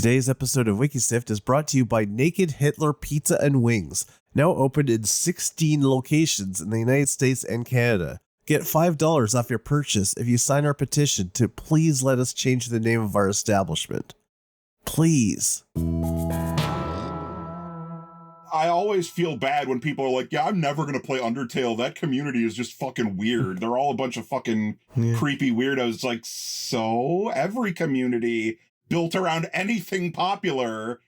Today's episode of Wiki Sift is brought to you by Naked Hitler Pizza and Wings, now open in 16 locations in the United States and Canada. Get $5 off your purchase if you sign our petition to please let us change the name of our establishment. Please. I always feel bad when people are like, yeah, I'm never going to play Undertale. That community is just fucking weird. They're all a bunch of fucking creepy weirdos. It's like, so every community built around anything popular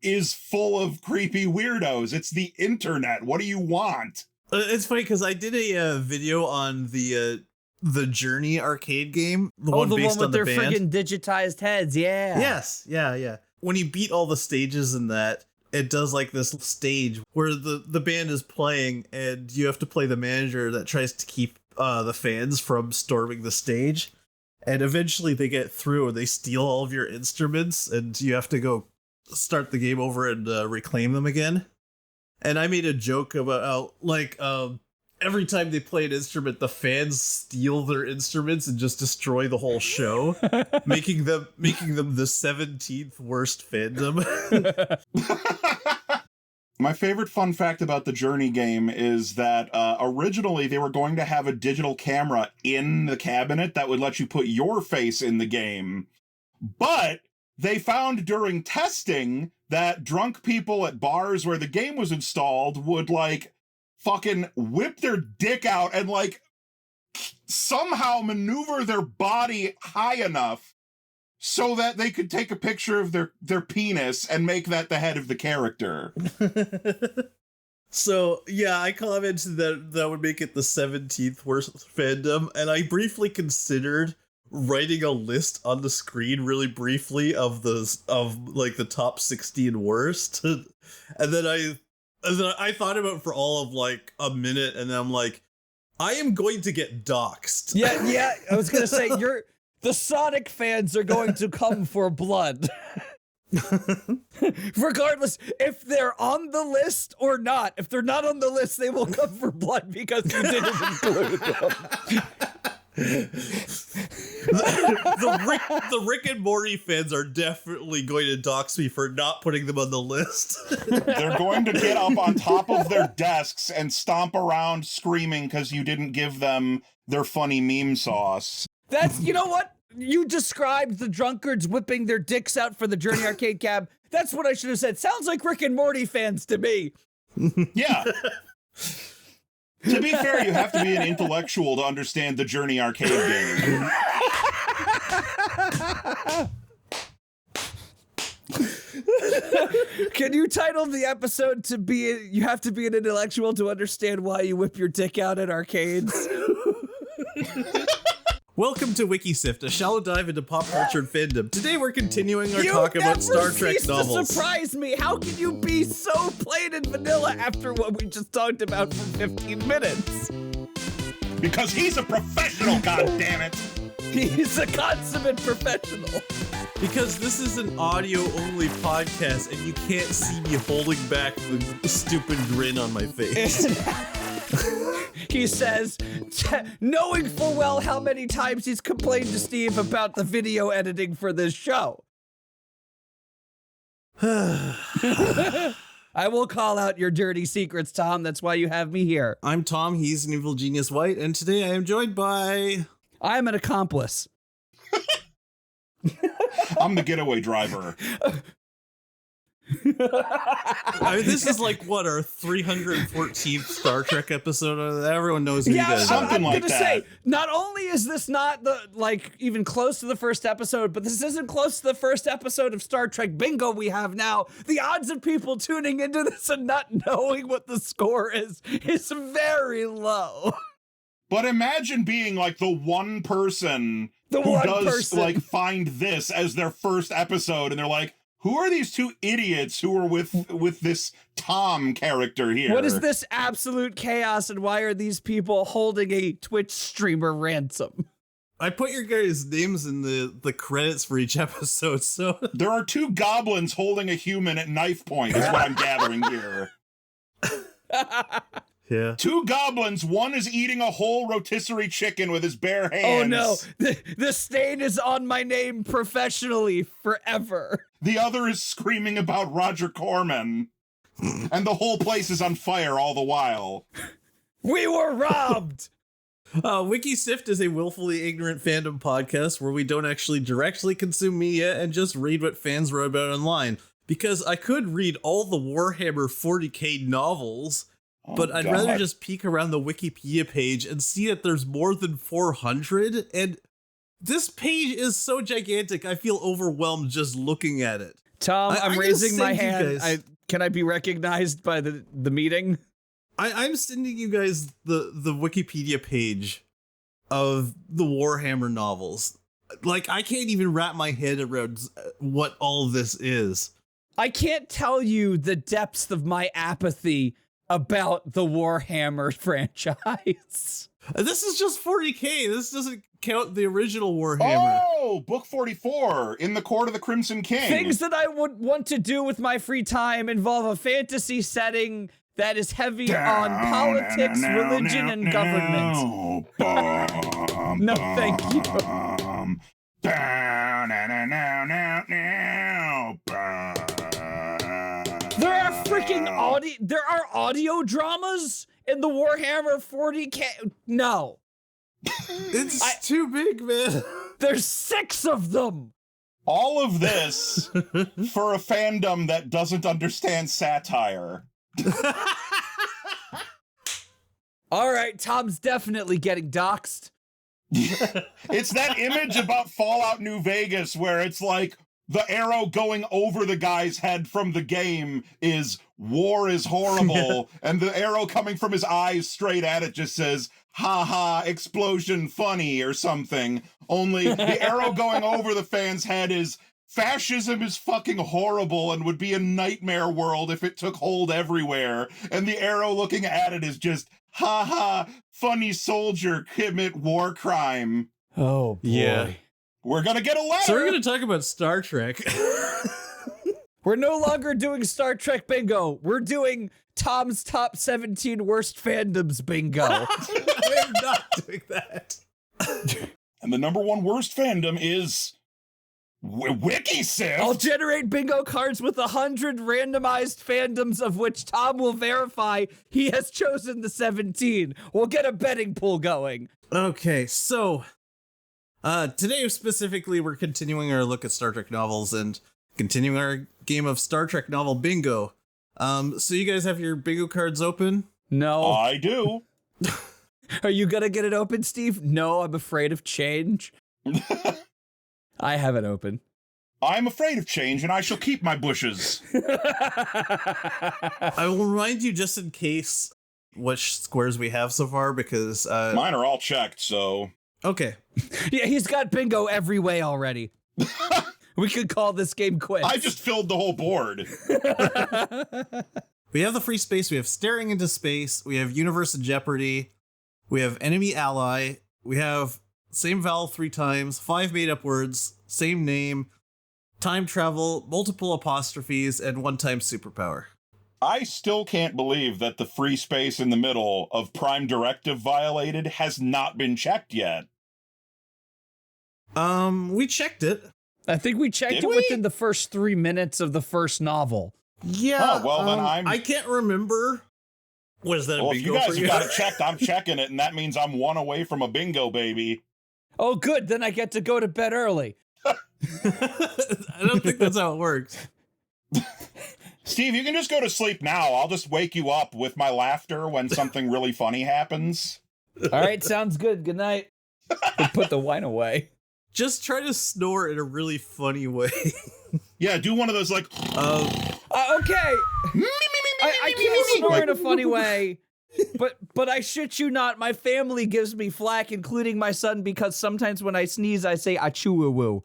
is full of creepy weirdos. It's the internet. What do you want? It's funny because I did a video on the Journey arcade game. The one based on the band. Friggin' digitized heads, yeah. Yes, yeah. When you beat all the stages in that, it does like this stage where the band is playing and you have to play the manager that tries to keep the fans from storming the stage. And eventually they get through and they steal all of your instruments and you have to go start the game over and reclaim them again. And I made a joke about how, every time they play an instrument, the fans steal their instruments and just destroy the whole show, making them the 17th worst fandom. My favorite fun fact about the Journey game is that originally they were going to have a digital camera in the cabinet that would let you put your face in the game. But they found during testing that drunk people at bars where the game was installed would, fucking whip their dick out and, somehow maneuver their body high enough so that they could take a picture of their penis and make that the head of the character. So, yeah, I commented that would make it the 17th worst fandom, and I briefly considered writing a list on the screen really briefly of the top 16 worst. And then I thought about it for all of a minute, and then I'm like, I am going to get doxxed. Yeah, I was gonna say the Sonic fans are going to come for blood. Regardless if they're on the list or not. If they're not on the list, they will come for blood because you didn't include them. The Rick and Morty fans are definitely going to dox me for not putting them on the list. They're going to get up on top of their desks and stomp around screaming because you didn't give them their funny meme sauce. That's, you know what? You described the drunkards whipping their dicks out for the Journey arcade cab. That's what I should have said. Sounds like Rick and Morty fans to me. Yeah. To be fair, you have to be an intellectual to understand the Journey arcade game. Can you title the episode to be, you have to be an intellectual to understand why you whip your dick out at arcades? Welcome to Wiki Sift, a shallow dive into pop culture and fandom. Today we're continuing our talk about Star Trek novels. You surprise me. How can you be so plain and vanilla after what we just talked about for 15 minutes? Because he's a professional, goddammit! He's a consummate professional. Because this is an audio-only podcast and you can't see me holding back the stupid grin on my face. He says, knowing full well how many times he's complained to Steve about the video editing for this show. I will call out your dirty secrets, Tom. That's why you have me here. I'm Tom. He's an evil genius white. And today I am joined by... I'm an accomplice. I'm the getaway driver. I mean, this is our 314th Star Trek episode. Everyone knows who you guys are. Something like that. Say, not only is this not even close to the first episode, but this isn't close to the first episode of Star Trek Bingo we have now. The odds of people tuning into this and not knowing what the score is very low. But imagine being the one person who does find this as their first episode, and they're like, who are these two idiots who are with this Tom character here? What is this absolute chaos, and why are these people holding a Twitch streamer ransom? I put your guys' names in the credits for each episode, so... There are two goblins holding a human at knife point, is what I'm gathering here. Yeah. Two goblins, one is eating a whole rotisserie chicken with his bare hands. Oh no, the stain is on my name professionally forever. The other is screaming about Roger Corman. And the whole place is on fire all the while. We were robbed! Wiki Sift is a willfully ignorant fandom podcast where we don't actually directly consume media and just read what fans wrote about online. Because I could read all the Warhammer 40k novels, but I'd rather just peek around the Wikipedia page and see that there's more than 400, and this page is so gigantic, I feel overwhelmed just looking at it. Tom, I'm raising my hand. Can I be recognized by the meeting? I'm sending you guys the Wikipedia page of the Warhammer novels. Like, I can't even wrap my head around what all this is. I can't tell you the depths of my apathy about the Warhammer franchise. This is just 40k. This doesn't count the original Warhammer. Oh, book 44, In the Court of the Crimson King. Things that I would want to do with my free time involve a fantasy setting that is heavy on politics, religion, and government. No, thank you. There are audio dramas in the Warhammer 40k. No. It's too big, man. There's 6 of them. All of this for a fandom that doesn't understand satire. All right, Tom's definitely getting doxxed. It's that image about Fallout New Vegas where it's like the arrow going over the guy's head from the game is war is horrible, and the arrow coming from his eyes straight at it just says, ha ha, explosion funny, or something. Only the arrow going over the fan's head is, fascism is fucking horrible and would be a nightmare world if it took hold everywhere. And the arrow looking at it is just, ha ha, funny soldier commit war crime. Oh, boy. Yeah. We're gonna get a letter! So we're gonna talk about Star Trek. We're no longer doing Star Trek bingo. We're doing Tom's top 17 worst fandoms bingo. We're not doing that. And the number 1 worst fandom is Wiki Sift. I'll generate bingo cards with 100 randomized fandoms of which Tom will verify he has chosen the 17. We'll get a betting pool going. Okay, so today specifically we're continuing our look at Star Trek novels and continuing our game of Star Trek novel bingo. So you guys have your bingo cards open? No. I do. Are you gonna get it open, Steve? No, I'm afraid of change. I have it open. I'm afraid of change, and I shall keep my bushes. I will remind you just in case which squares we have so far, because mine are all checked, so... Okay. Yeah, he's got bingo every way already. We could call this game quits. I just filled the whole board. We have the free space, we have Staring into Space, we have Universe in Jeopardy, we have Enemy Ally, we have same vowel 3 times, 5 made-up words, same name, time travel, multiple apostrophes, and 1-time superpower. I still can't believe that the free space in the middle of Prime Directive violated has not been checked yet. We checked it. I think we checked it within the first 3 minutes of the first novel. Yeah. Oh, well, then I can't remember. Was that a bingo if you guys for you? have got it checked, I'm checking it, and that means I'm 1 away from a bingo, baby. Oh, good. Then I get to go to bed early. I don't think that's how it works. Steve, you can just go to sleep now. I'll just wake you up with my laughter when something really funny happens. All right, sounds good. Good night. Put the wine away. Just try to snore in a really funny way. Yeah, do one of those, like... Okay. I can't snore in a funny way, but I shit you not, my family gives me flack, including my son, because sometimes when I sneeze, I say achoo-woo.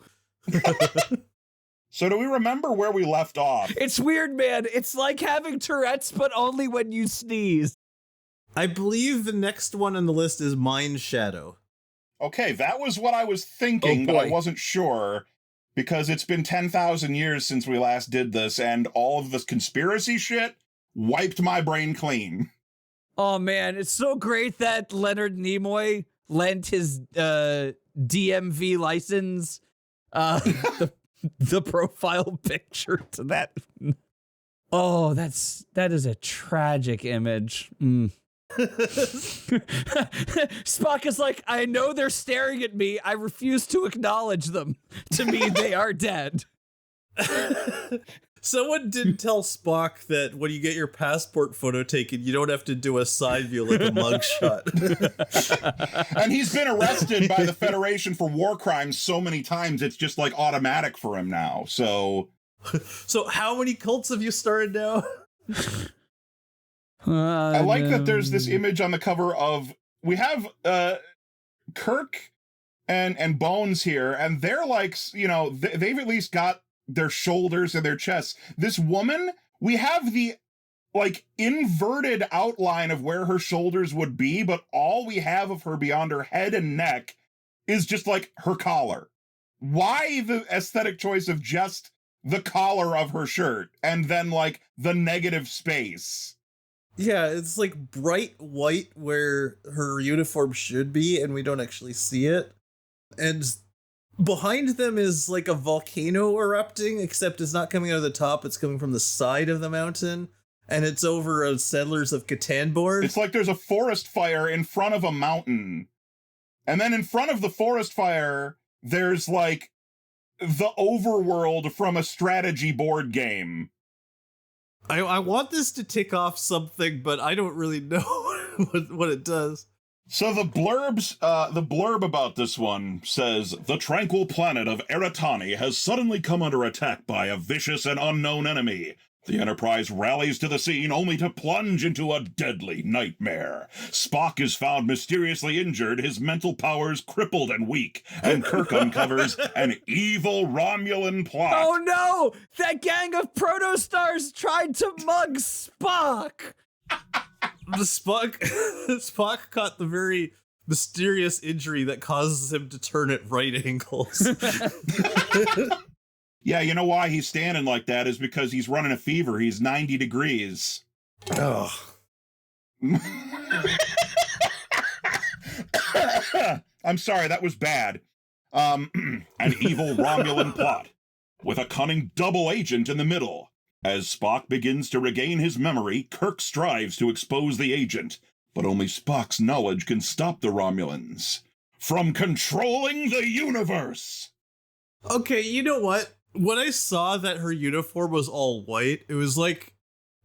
So do we remember where we left off? It's weird, man. It's like having Tourette's, but only when you sneeze. I believe the next one on the list is Mindshadow. Okay, that was what I was thinking, but I wasn't sure, because it's been 10,000 years since we last did this, and all of this conspiracy shit wiped my brain clean. Oh, man, it's so great that Leonard Nimoy lent his DMV license the profile picture to that. Oh, that is a tragic image. Spock is like, I know they're staring at me. I refuse to acknowledge them. To me, they are dead. Someone did tell Spock that when you get your passport photo taken, you don't have to do a side view like a mugshot. And he's been arrested by the Federation for war crimes so many times, it's just like automatic for him now. So how many cults have you started now? I like that there's this image on the cover of, we have Kirk and Bones here, and they're like, you know, they've at least got their shoulders and their chests. This woman, we have the like inverted outline of where her shoulders would be, but all we have of her beyond her head and neck is just like her collar. Why the aesthetic choice of just the collar of her shirt and then like the negative space? Yeah, it's like bright white where her uniform should be, and we don't actually see it. And behind them is like a volcano erupting, except it's not coming out of the top, it's coming from the side of the mountain, and it's over a Settlers of Catan board. It's like there's a forest fire in front of a mountain. And then in front of the forest fire, there's like the overworld from a strategy board game. I want this to tick off something, but I don't really know what it does. So the blurb about this one says, the tranquil planet of Eratani has suddenly come under attack by a vicious and unknown enemy. The Enterprise rallies to the scene only to plunge into a deadly nightmare. Spock is found mysteriously injured, his mental powers crippled and weak, and Kirk uncovers an evil Romulan plot. Oh no! That gang of protostars tried to mug Spock! Spock caught the very mysterious injury that causes him to turn at right angles. Yeah, you know why he's standing like that is because he's running a fever. He's 90 degrees. Oh. I'm sorry, that was bad. An evil Romulan plot with a cunning double agent in the middle. As Spock begins to regain his memory, Kirk strives to expose the agent, but only Spock's knowledge can stop the Romulans from controlling the universe. Okay, you know what? When I saw that her uniform was all white, it was like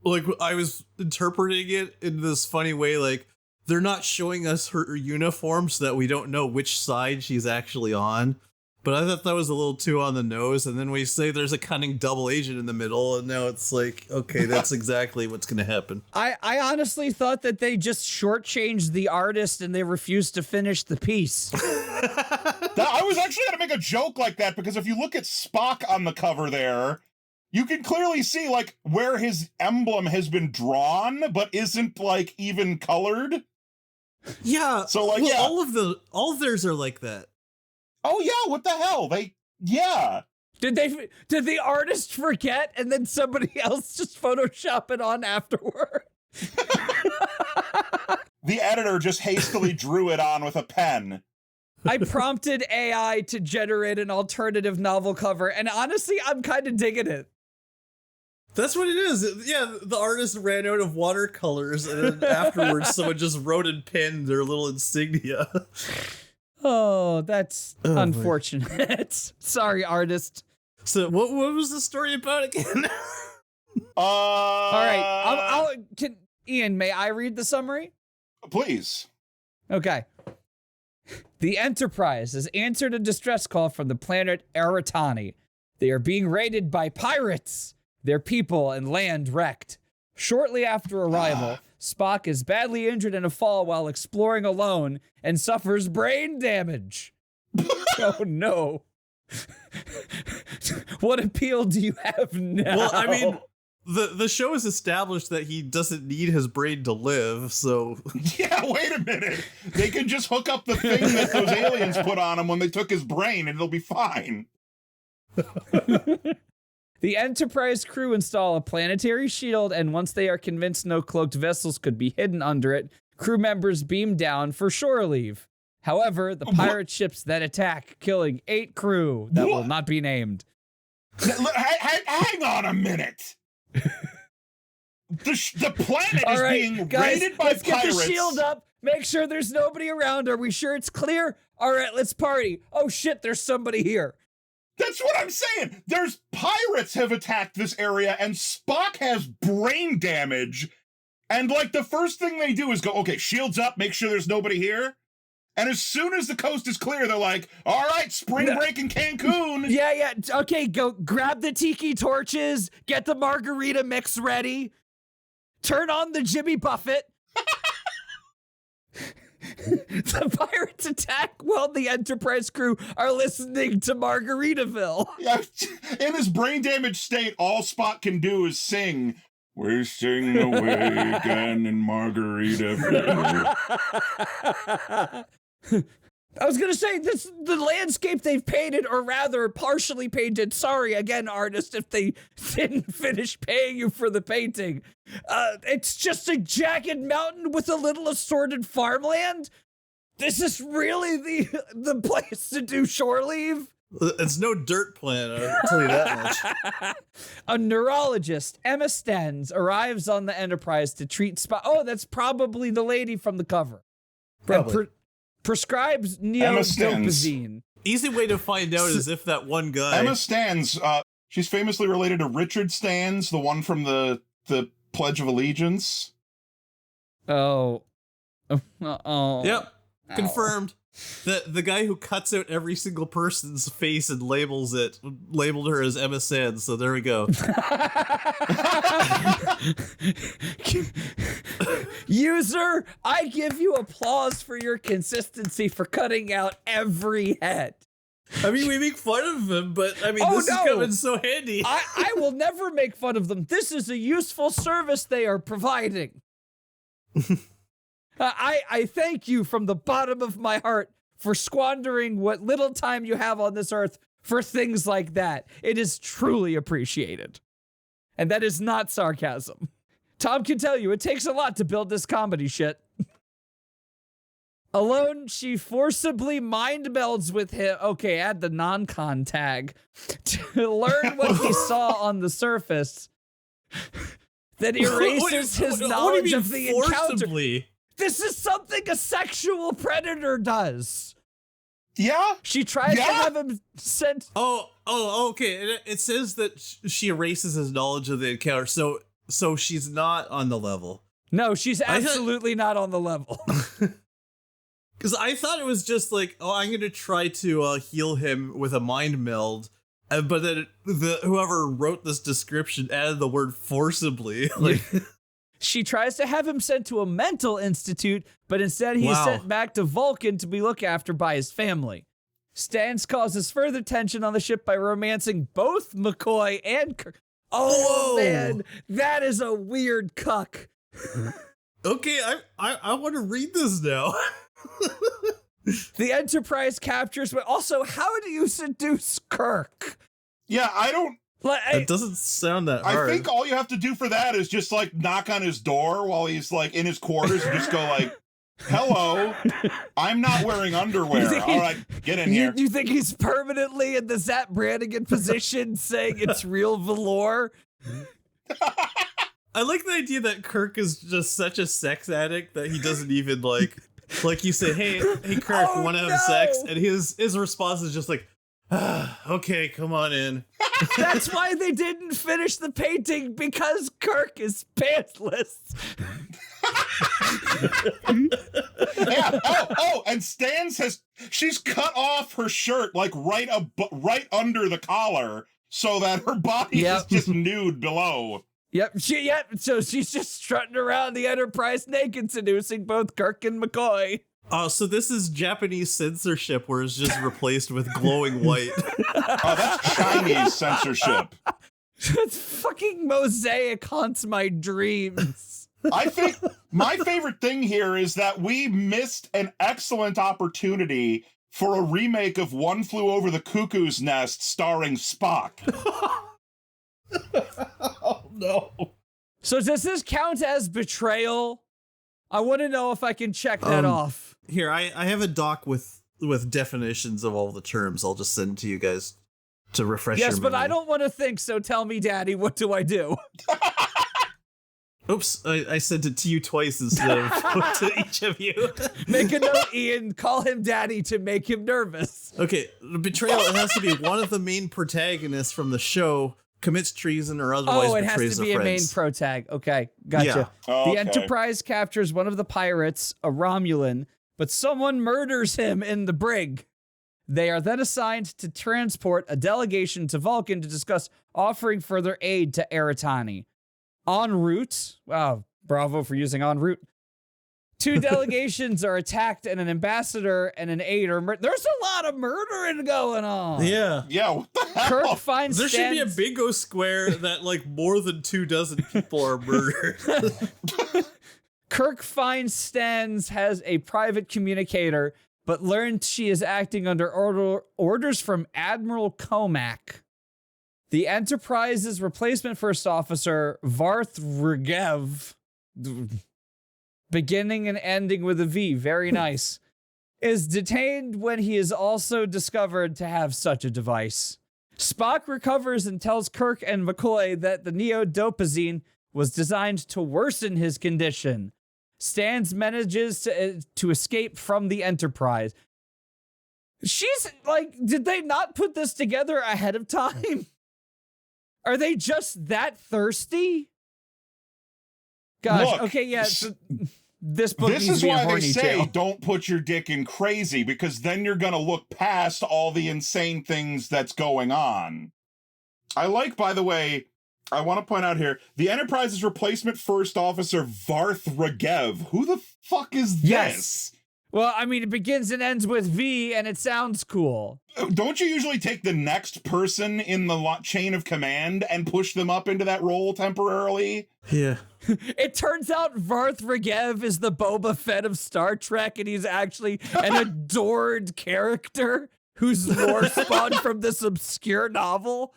I was interpreting it in this funny way, like they're not showing us her uniform so that we don't know which side she's actually on. But I thought that was a little too on the nose, and then we say there's a cunning double agent in the middle, and now it's like, okay, that's exactly what's going to happen. I honestly thought that they just shortchanged the artist and they refused to finish the piece. I was actually going to make a joke like that, because if you look at Spock on the cover there, you can clearly see like where his emblem has been drawn, but isn't like even colored. Yeah. So like, well, yeah. all of theirs are like that. Oh yeah, what the hell? Yeah. Did the artist forget and then somebody else just Photoshop it on afterward? The editor just hastily drew it on with a pen. I prompted AI to generate an alternative novel cover, and honestly, I'm kind of digging it. That's what it is. Yeah, the artist ran out of watercolors, and then afterwards someone just wrote in pen their little insignia. Oh, that's unfortunate. Sorry, artist. So what was the story about again? All right, Ian, may I read the summary? Please. Okay. The Enterprise has answered a distress call from the planet Eratani. They are being raided by pirates. Their people and land wrecked. Shortly after arrival, Spock is badly injured in a fall while exploring alone and suffers brain damage. Oh no. What appeal do you have now? Well, I mean, the show has established that he doesn't need his brain to live, so... Yeah, wait a minute. They can just hook up the thing that those aliens put on him when they took his brain and it'll be fine. The Enterprise crew install a planetary shield, and once they are convinced no cloaked vessels could be hidden under it, crew members beam down for shore leave. However, the pirate ships then attack, killing 8 crew that will not be named. Hang on a minute. The planet is being raided by let's pirates. Get the shield up. Make sure there's nobody around. Are we sure it's clear? All right, let's party. Oh shit, there's somebody here. That's what I'm saying. There's pirates have attacked this area, and Spock has brain damage. And like the first thing they do is go, okay, shields up, make sure there's nobody here. And as soon as the coast is clear, they're like, all right, spring break in Cancun. Yeah. Okay, go grab the tiki torches, get the margarita mix ready, turn on the Jimmy Buffett. The pirates attack while the Enterprise crew are listening to Margaritaville. Yeah, in his brain damaged state, all Spock can do is sing, "We sing away again in Margaritaville." I was going to say, the landscape they've painted, or rather partially painted, sorry again, artist, if they didn't finish paying you for the painting. It's just a jagged mountain with a little assorted farmland. This is really the place to do shore leave? It's no dirt planet, I'll tell you that much. A neurologist, Emma Stens, arrives on the Enterprise to treat Spock. Oh, that's probably the lady from the cover. Probably. Prescribes neodopazine. Easy way to find out is if that one guy... Emma Stans, she's famously related to Richard Stans, the one from the Pledge of Allegiance. Oh. Yep, Ow. confirmed. The guy who cuts out every single person's face and labeled her as Emma Sands, so there we go. User, I give you applause for your consistency for cutting out every head. I mean, we make fun of him, but I mean, this is coming so handy. I will never make fun of them. This is a useful service they are providing. I thank you from the bottom of my heart for squandering what little time you have on this earth for things like that. It is truly appreciated. And that is not sarcasm. Tom can tell you, it takes a lot to build this comedy shit. Alone, she forcibly mind melds with him. Okay, add the non-con tag to learn what he saw on the surface. That erases his knowledge of the encounter. This is something a sexual predator does. Yeah? She tries to have him sent. Oh, okay. It says that she erases his knowledge of the encounter, so she's not on the level. No, she's absolutely not on the level. Because I thought it was just like, oh, I'm going to try to heal him with a mind meld. But then whoever wrote this description added the word forcibly. Like, she tries to have him sent to a mental institute, but instead he's sent back to Vulcan to be looked after by his family. Stans causes further tension on the ship by romancing both McCoy and Kirk. Oh, man, that is a weird cuck. Okay, I want to read this now. The Enterprise captures, but also, how do you seduce Kirk? Yeah, I don't... It doesn't sound that hard. I think all you have to do for that is just, like, knock on his door while he's, like, in his quarters and just go, like, hello, I'm not wearing underwear. All right, get in here. You think he's permanently in the Zap Brannigan position saying it's real velour? I like the idea that Kirk is just such a sex addict that he doesn't even, like you say, hey, Kirk, want to have sex? And his response is just like, okay, come on in. That's why they didn't finish the painting, because Kirk is pantsless. Yeah. And she's cut off her shirt like right under the collar so that her body is just nude below. Yep. So she's just strutting around the Enterprise naked, seducing both Kirk and McCoy. So this is Japanese censorship where it's just replaced with glowing white. Oh, that's Chinese censorship. It's fucking Mosaic haunts my dreams. I think my favorite thing here is that we missed an excellent opportunity for a remake of One Flew Over the Cuckoo's Nest starring Spock. Oh, no. So does this count as betrayal? I want to know if I can check that off. Here, I have a doc with definitions of all the terms. I'll just send it to you guys. to refresh your Yes, but memory. I don't want to think, so tell me, Daddy, what do I do? Oops, I sent it to you twice instead of to each of you. Make a note, Ian. Call him Daddy to make him nervous. Okay, the betrayal, it has to be one of the main protagonists from the show commits treason or otherwise Oh, it betrays has to be a a main friends. protag. Okay, gotcha. Yeah. Oh, The okay. Enterprise captures one of the pirates, a Romulan, but someone murders him in the brig. They are then assigned to transport a delegation to Vulcan to discuss offering further aid to Eritani. En route, wow, bravo for using en route. 2 delegations are attacked and an ambassador and an aide are there's a lot of murdering going on. Yeah. Yeah, what the hell? Kirk finds There should be a Stan's- bingo square that like more than 24 people are murdered. Kirk finds Stans has a private communicator, but learns she is acting under orders from Admiral Comac. The Enterprise's replacement first officer, Varth Regev, beginning and ending with a V, very nice, is detained when he is also discovered to have such a device. Spock recovers and tells Kirk and McCoy that the neo-dopazine was designed to worsen his condition. Stans manages to escape from the Enterprise. She's like, did they not put this together ahead of time? Are they just that thirsty? Gosh, Look, okay, yeah. This book This needs is to be a why they horny say tale. don't put your dick in crazy, because then you're going to look past all the insane things that's going on. I like, by the way, I want to point out here, the Enterprise's replacement first officer, Varth Regev. Who the fuck is this? Yes. Well, I mean, it begins and ends with V, and it sounds cool. Don't you usually take the next person in the chain of command and push them up into that role temporarily? Yeah. It turns out Varth Regev is the Boba Fett of Star Trek, and he's actually an adored character whose lore spawned from this obscure novel.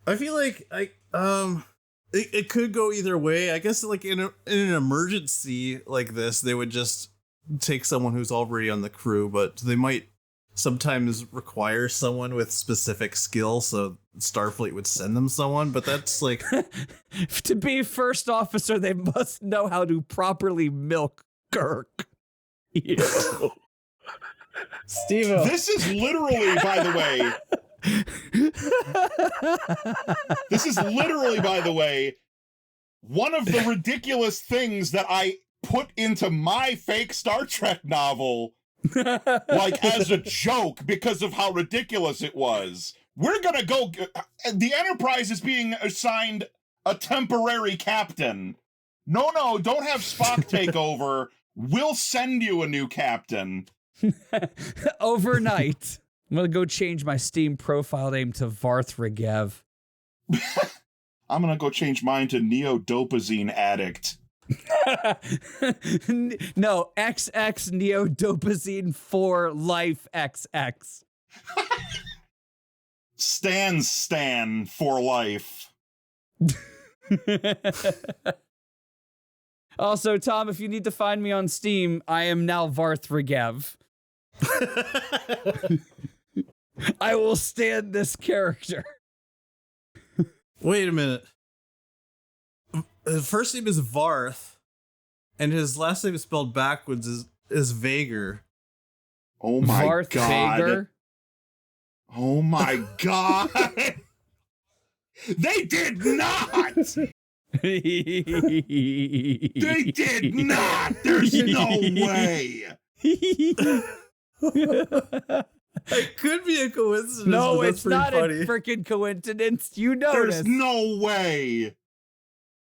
I feel like it could go either way. I guess like in an emergency like this, they would just take someone who's already on the crew, but they might sometimes require someone with specific skills, so Starfleet would send them someone, but that's like To be first officer, they must know how to properly milk Kirk. Stevo. This is literally, by the way, one of the ridiculous things that I put into my fake Star Trek novel, like as a joke, because of how ridiculous it was. We're gonna go. The Enterprise is being assigned a temporary captain. No, don't have Spock take over. We'll send you a new captain. Overnight. I'm gonna go change my Steam profile name to Varth Regev. I'm gonna go change mine to Neo-Dopazine Addict. No, XX Neo-Dopazine for Life XX. Stan for life. Also, Tom, if you need to find me on Steam, I am now Varth Regev. I will stand this character. Wait a minute. His first name is Varth, and his last name is spelled backwards is Vager. Oh my Varth god. Vager? Oh my god. They did not. They They did not. There's no way. It could be a coincidence. No, but that's it's pretty not funny. a freaking coincidence. You notice. There's no way.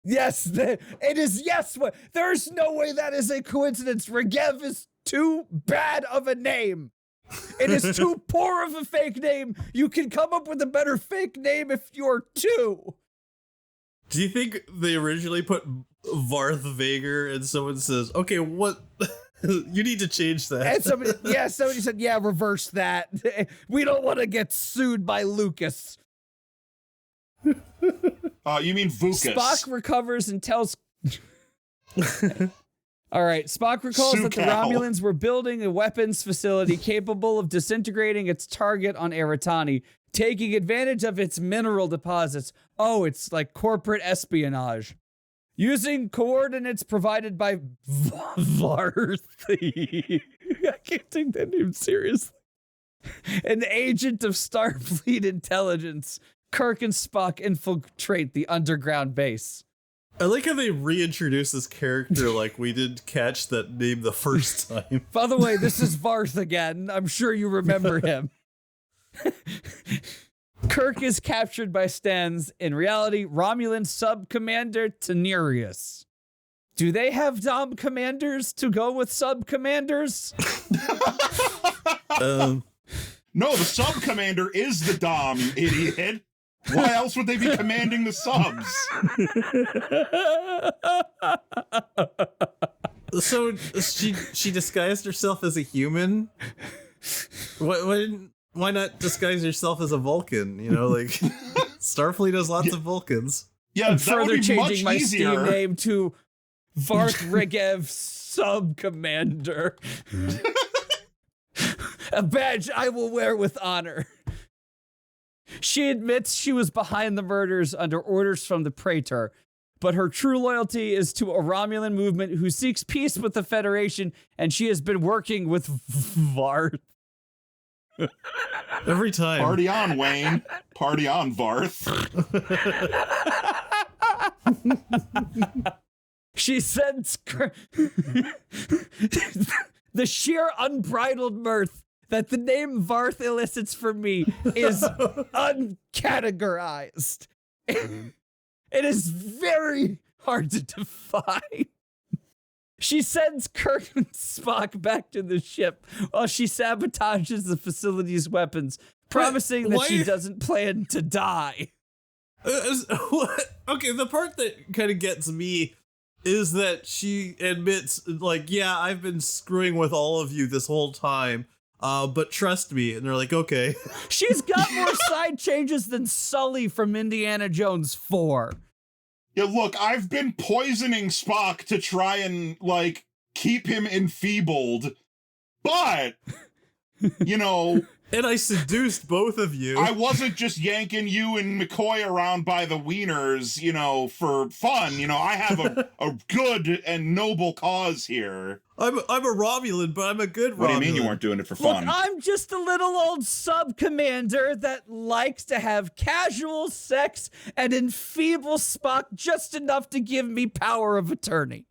Yes, it is. Yes, there's no way that is a coincidence. Regev is too bad of a name. It is too poor of a fake name. You can come up with a better fake name if you're two. Do you think they originally put Varth Vager and someone says, okay, what? You need to change that. And somebody said, yeah, reverse that. We don't want to get sued by Lucas. You mean Vukas? Spock recovers and tells... All right, Spock recalls that the Sucal. Romulans were building a weapons facility capable of disintegrating its target on Eritani, taking advantage of its mineral deposits. Oh, it's like corporate espionage. Using coordinates provided by Varth. I can't take that name seriously. An agent of Starfleet intelligence, Kirk and Spock infiltrate the underground base. I like how they reintroduce this character like we didn't catch that name the first time. By the way, this is Varth again. I'm sure you remember him. Kirk is captured by Stans. In reality, Romulan sub-commander Tenerius. Do they have Dom commanders to go with sub-commanders? No, the sub-commander is the Dom, you idiot. Why else would they be commanding the subs? So she disguised herself as a human? Why not disguise yourself as a Vulcan? You know, like Starfleet has lots of Vulcans. Yeah, I'm that further would be changing much my easier. Steam name to Varth Regev Sub-Commander. A badge I will wear with honor. She admits she was behind the murders under orders from the Praetor, but her true loyalty is to a Romulan movement who seeks peace with the Federation, and she has been working with Varth. Every time. Party on, Wayne. Party on, Varth. She sends the sheer unbridled mirth that the name Varth elicits from me is uncategorized. It is very hard to define. She sends Kirk and Spock back to the ship while she sabotages the facility's weapons, promising that she doesn't plan to die. Okay, the part that kind of gets me is that she admits, like, yeah, I've been screwing with all of you this whole time, but trust me. And they're like, okay. She's got more side changes than Sully from Indiana Jones 4. Yeah, look, I've been poisoning Spock to try and, like, keep him enfeebled, but, you know... And I seduced both of you. I wasn't just yanking you and McCoy around by the wieners, you know, for fun. You know, I have a good and noble cause here. I'm a Romulan, but I'm a good Romulan. What do you mean you weren't doing it for fun? Look, I'm just a little old sub-commander that likes to have casual sex and enfeeble Spock just enough to give me power of attorney.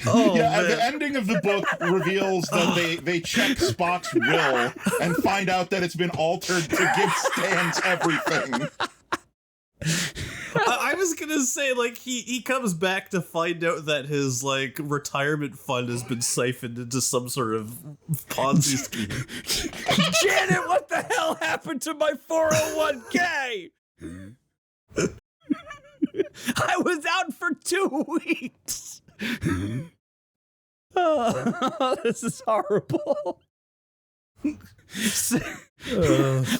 Oh, yeah, and the ending of the book reveals that they check Spock's will and find out that it's been altered to give Stans everything. I was gonna say, like, he comes back to find out that his, like, retirement fund has been siphoned into some sort of Ponzi scheme. Janet, what the hell happened to my 401k? I was out for 2 weeks. Oh, this is horrible.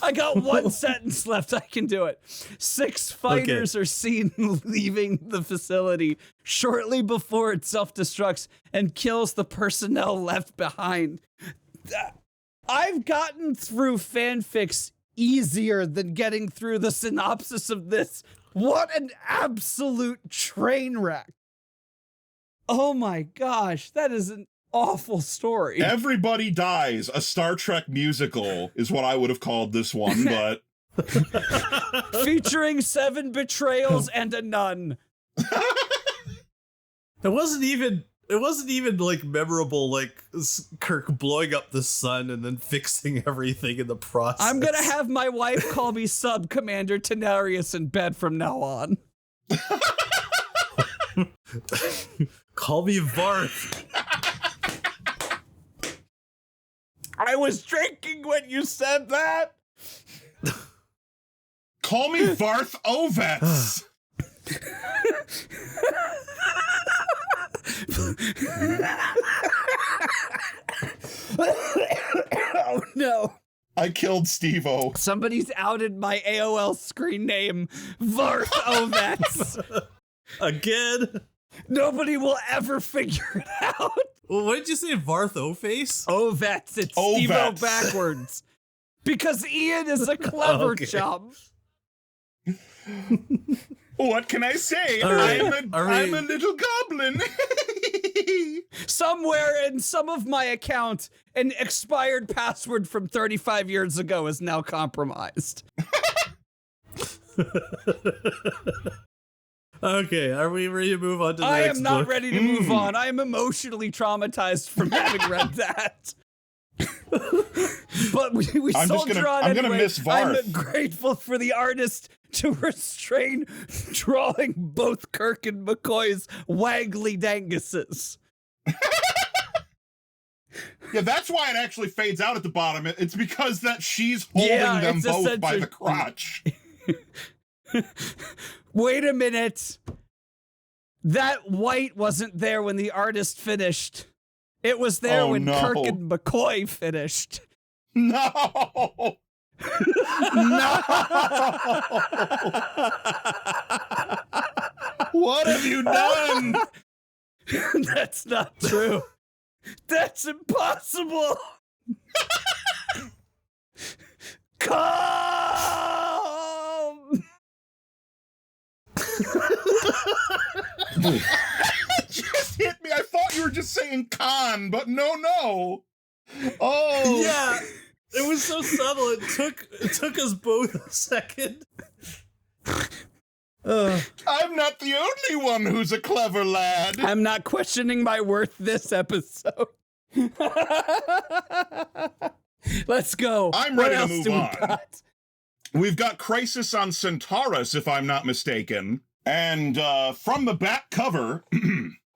I got one sentence left. I can do it. 6 fighters are seen leaving the facility shortly before it self-destructs and kills the personnel left behind. I've gotten through fanfics easier than getting through the synopsis of this. What an absolute train wreck. Oh my gosh, that is an awful story. Everybody Dies, a Star Trek musical, is what I would have called this one, but... Featuring 7 betrayals and a nun. It wasn't even like memorable, like Kirk blowing up the sun and then fixing everything in the process. I'm gonna have my wife call me Sub-Commander Tenerius in bed from now on. Call me Varth. I was drinking when you said that. Call me Varth Ovets. Oh no. I killed Stevo. Somebody's outed my AOL screen name, Varth Ovets. Again? Nobody will ever figure it out. Well, what did you say, Varth O-Face? Ovets. It's Ovets. Stevo backwards. Because Ian is a clever chum. What can I say? Right. I'm a little goblin. Somewhere in some of my account, an expired password from 35 years ago is now compromised. Okay, are we ready to move on to the next book? I am not ready to move on. I am emotionally traumatized from having read that. But we soldier on anyway. I'm gonna miss Varth. I'm grateful for the artist to restrain drawing both Kirk and McCoy's waggly danguses. Yeah, that's why it actually fades out at the bottom. It's because that she's holding them both by the crotch. Wait a minute. That white wasn't there when the artist finished. It was there when Kirk and McCoy finished. No! No! What have you done? That's not true. That's impossible. Come! Just hit me. I thought you were just saying con, but no. Oh. Yeah. It was so subtle. It took us both a second. I'm not the only one who's a clever lad. I'm not questioning my worth this episode. Let's go. I'm ready to move on. We've got Crisis on Centaurus, if I'm not mistaken. And from the back cover,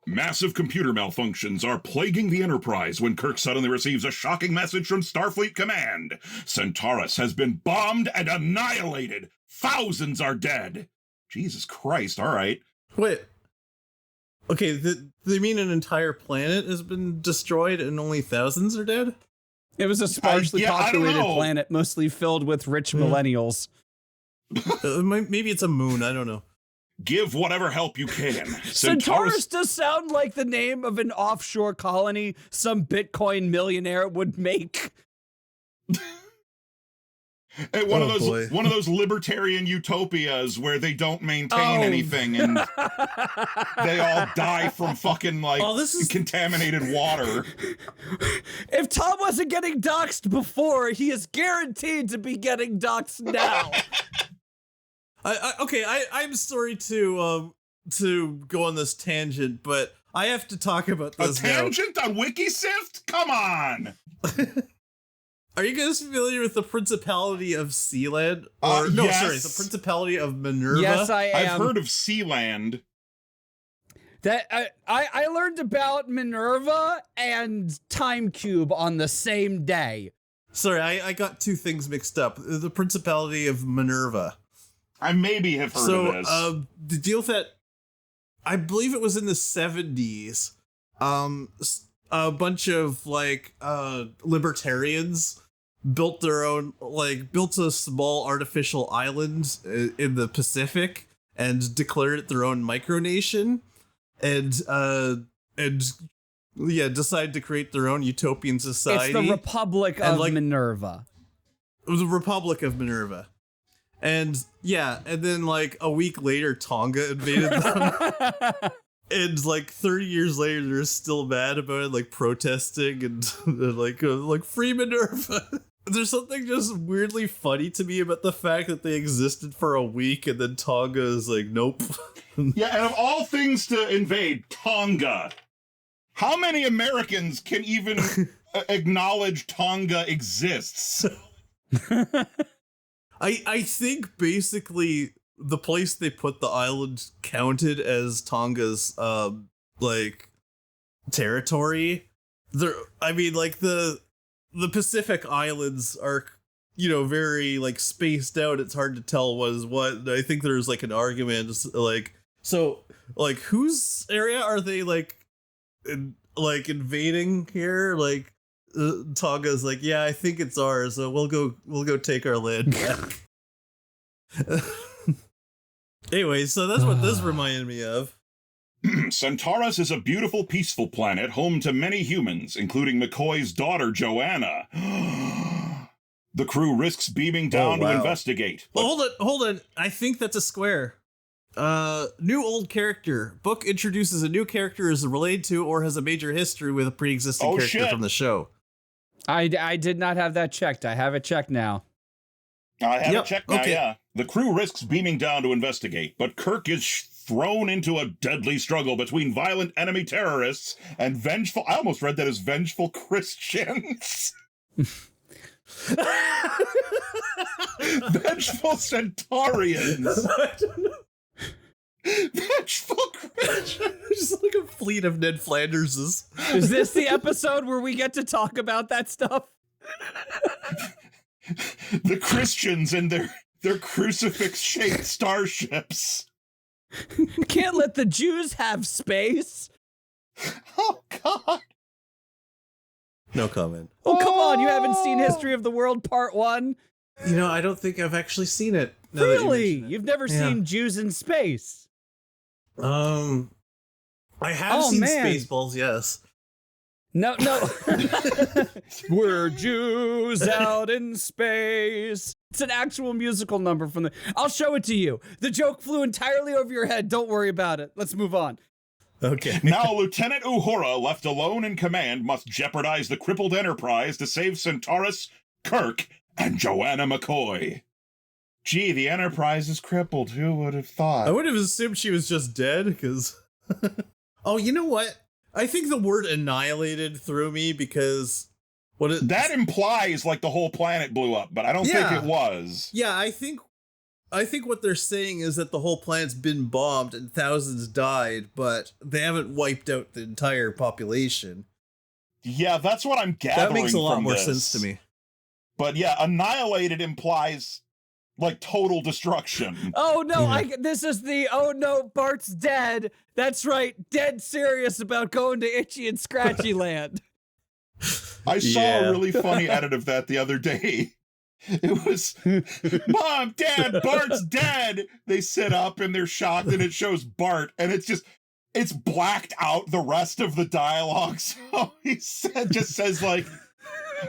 massive computer malfunctions are plaguing the Enterprise when Kirk suddenly receives a shocking message from Starfleet Command. Centaurus has been bombed and annihilated. Thousands are dead. Jesus Christ, all right. Wait. Okay, they mean an entire planet has been destroyed and only thousands are dead? It was a sparsely populated planet, mostly filled with rich millennials. Maybe it's a moon, I don't know. Give whatever help you can. Centaurus does sound like the name of an offshore colony some Bitcoin millionaire would make. Hey, one of those libertarian utopias where they don't maintain anything and they all die from fucking contaminated water. If Tom wasn't getting doxxed before, he is guaranteed to be getting doxxed now. I'm sorry to go on this tangent, but I have to talk about this. A tangent on Wiki Sift? Come on. Are you guys familiar with the Principality of Sealand? Yes. The Principality of Minerva. Yes, I am. I've heard of Sealand. That I learned about Minerva and Time Cube on the same day. Sorry, I got two things mixed up. The Principality of Minerva. I maybe have heard of this. The deal with that, I believe it was in the 70s. A bunch of libertarians built a small artificial island in the Pacific and declared it their own micronation, and decided to create their own utopian society. It's the Republic of Minerva. It was the Republic of Minerva. And then a week later Tonga invaded them. And 30 years later, they're still mad about it, protesting and free Minerva. There's something just weirdly funny to me about the fact that they existed for a week and then Tonga is nope. Yeah, and of all things to invade, Tonga. How many Americans can even acknowledge Tonga exists? I think basically the place they put the island counted as Tonga's territory. The Pacific Islands are very spaced out. It's hard to tell what is what. And I think there's an argument whose area are they invading here? Tonga's yeah, I think it's ours, so we'll go take our land back. Anyway, so that's what this reminded me of. Centaurus is a beautiful, peaceful planet home to many humans, including McCoy's daughter, Joanna. The crew risks beaming down to investigate. But hold on. I think that's a square. New old character. Book introduces a new character is related to or has a major history with a pre-existing character from the show. I did not have that checked. I have it checked now. I have it checked now, yeah. The crew risks beaming down to investigate, but Kirk is thrown into a deadly struggle between violent enemy terrorists and vengeful... I almost read that as vengeful Christians. Vengeful Centaurians. Vengeful Christians. Just like a fleet of Ned Flanderses. Is this the episode where we get to talk about that stuff? The Christians and their crucifix-shaped starships. Can't let the Jews have space. Oh, God. No comment. Oh, come on. You haven't seen History of the World Part 1? You know, I don't think I've actually seen it. Really? You've never seen Jews in space? I have seen Spaceballs, yes. No. We're Jews out in space. It's an actual musical number from the... I'll show it to you. The joke flew entirely over your head. Don't worry about it. Let's move on. Okay. Now Lieutenant Uhura, left alone in command, must jeopardize the crippled Enterprise to save Centaurus, Kirk, and Joanna McCoy. Gee, the Enterprise is crippled. Who would have thought? I would have assumed she was just dead, because... Oh, you know what? I think the word annihilated threw me, because... That implies, like, the whole planet blew up, but I don't think it was. Yeah, I think what they're saying is that the whole planet's been bombed and thousands died, but they haven't wiped out the entire population. Yeah, that's what I'm gathering. That makes a lot more this. sense to me. But yeah, annihilated implies like total destruction. Oh no, this is the oh no, Bart's dead. That's right, dead serious about going to Itchy and Scratchy Land. I saw a really funny edit of that the other day. It was, Mom, Dad, Bart's dead. They sit up and they're shocked, and it shows Bart, and it's blacked out the rest of the dialogue. So he just says like,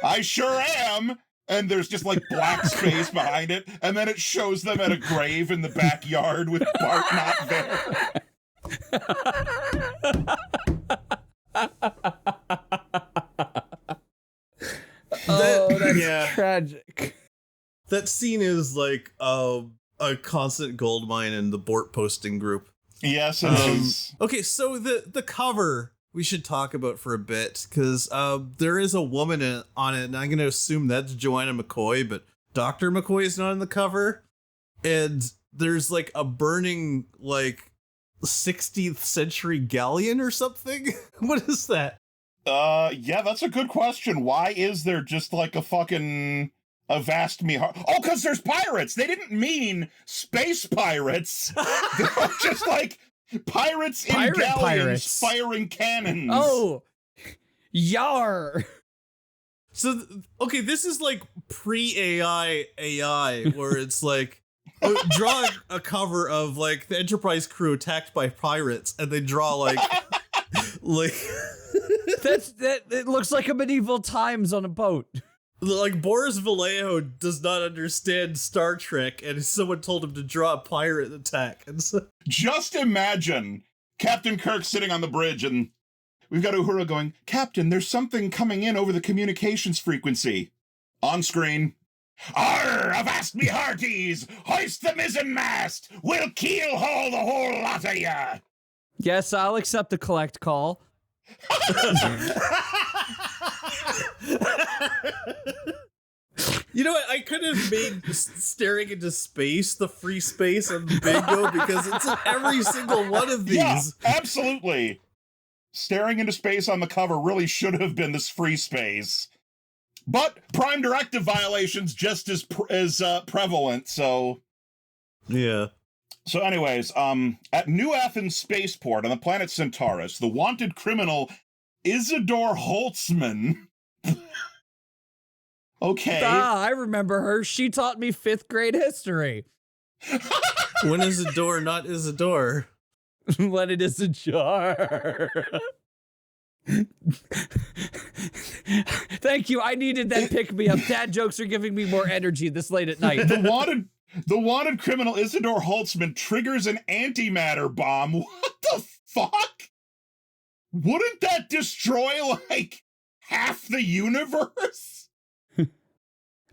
I sure am. And there's just like black space behind it. And then it shows them at a grave in the backyard with Bart not there. That's tragic. That scene is like a constant goldmine in the Bort posting group. Yes, it is. Okay, so the cover we should talk about for a bit, because there is a woman on it, and I'm going to assume that's Joanna McCoy, but Dr. McCoy is not on the cover. And there's like a burning like 16th century galleon or something. What is that? Yeah, that's a good question. Why is there just like a fucking Avast Me Heart? Oh, because there's pirates. They didn't mean space pirates. They're just like pirates in galleons firing cannons. Oh, yar. So, okay, this is like pre-AI, where it's like, draw a cover of like the Enterprise crew attacked by pirates, and they draw like, like... It looks like a medieval times on a boat. Like Boris Vallejo does not understand Star Trek, and someone told him to draw a pirate attack. And so, just imagine Captain Kirk sitting on the bridge, and we've got Uhura going, Captain, there's something coming in over the communications frequency. On screen. Arr, avast me hearties! Hoist the mizzen mast! We'll keel haul the whole lot of ya! Yes, I'll accept the collect call. You know what? I could have made staring into space the free space on bingo, because it's in every single one of these. Yeah, absolutely. Staring into space on the cover really should have been this free space. But Prime Directive violations just as prevalent, so... Yeah. So anyways, at New Athens Spaceport on the planet Centaurus, the wanted criminal Isidore Holtzman... Okay. I remember her. She taught me 5th grade history. When Isidore, not Isidore. when it is ajar. Thank you. I needed that pick-me-up. Dad jokes are giving me more energy this late at night. The wanted criminal Isidore Holtzman triggers an antimatter bomb. What the fuck? Wouldn't that destroy, like, half the universe?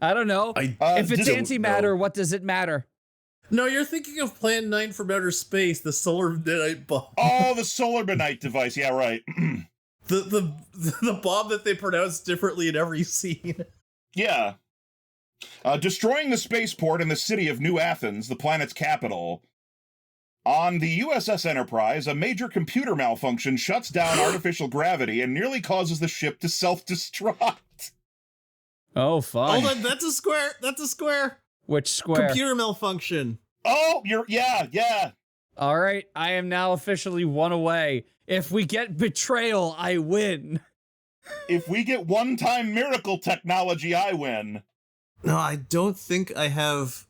I don't know. If it's antimatter, what does it matter? No, you're thinking of Plan 9 from Outer Space, the solar midnight bomb. Oh, the solar midnight device. Yeah, right. the bomb that they pronounce differently in every scene. Yeah. Destroying the spaceport in the city of New Athens, the planet's capital. On the USS Enterprise, a major computer malfunction shuts down artificial gravity and nearly causes the ship to self-destruct. Oh, fine. Hold on, that's a square. That's a square. Which square? Computer malfunction. Oh, yeah. All right, I am now officially one away. If we get betrayal, I win. If we get one-time miracle technology, I win. No, I don't think I have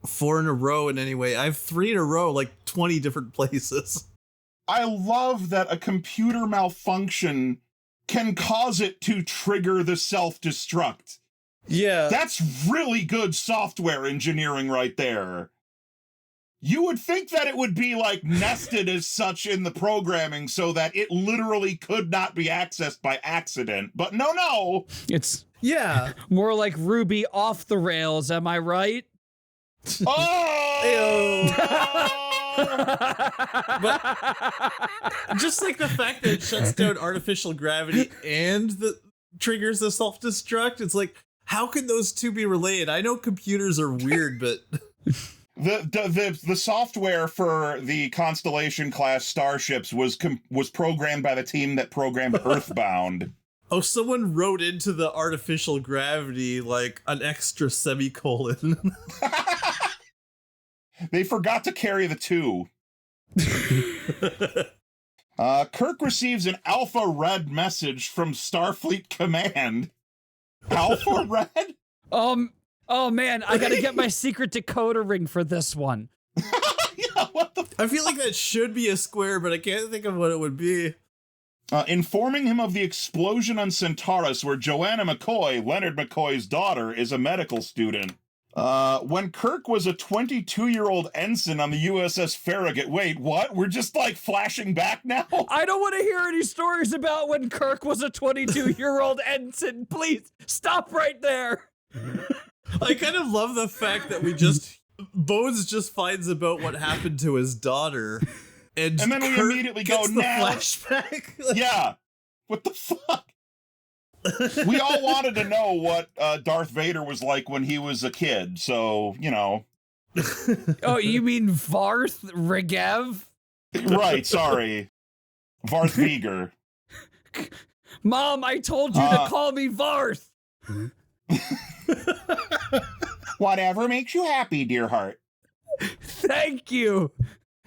4 in a row in any way. I have 3 in a row, like 20 different places. I love that a computer malfunction can cause it to trigger the self-destruct. Yeah. That's really good software engineering right there. You would think that it would be, like, nested as such in the programming so that it literally could not be accessed by accident. But no. It's more like Ruby off the rails, am I right? Oh! But just like the fact that it shuts down artificial gravity and triggers the self-destruct, it's like, how can those two be related? I know computers are weird, but the software for the Constellation class starships was programmed by the team that programmed Earthbound. Oh, someone wrote into the artificial gravity like an extra semicolon. They forgot to carry the 2. Kirk receives an Alpha Red message from Starfleet Command. Alpha Red? Oh man, I gotta get my secret decoder ring for this one. Yeah, what the I feel like that should be a square, but I can't think of what it would be. Informing him of the explosion on Centaurus, where Joanna McCoy, Leonard McCoy's daughter, is a medical student. When Kirk was a 22-year-old ensign on the USS Farragut. Wait, what? We're just, like, flashing back now? I don't want to hear any stories about when Kirk was a 22-year-old ensign. Please, stop right there. I kind of love the fact that Bones just finds about what happened to his daughter. And then we Kirk immediately gets go, the now. flashback. Yeah. What the fuck? We all wanted to know what Darth Vader was like when he was a kid, so, you know. Oh, you mean Varth Regev? Right, sorry. Varth Viger. Mom, I told you to call me Varth. Whatever makes you happy, dear heart. Thank you.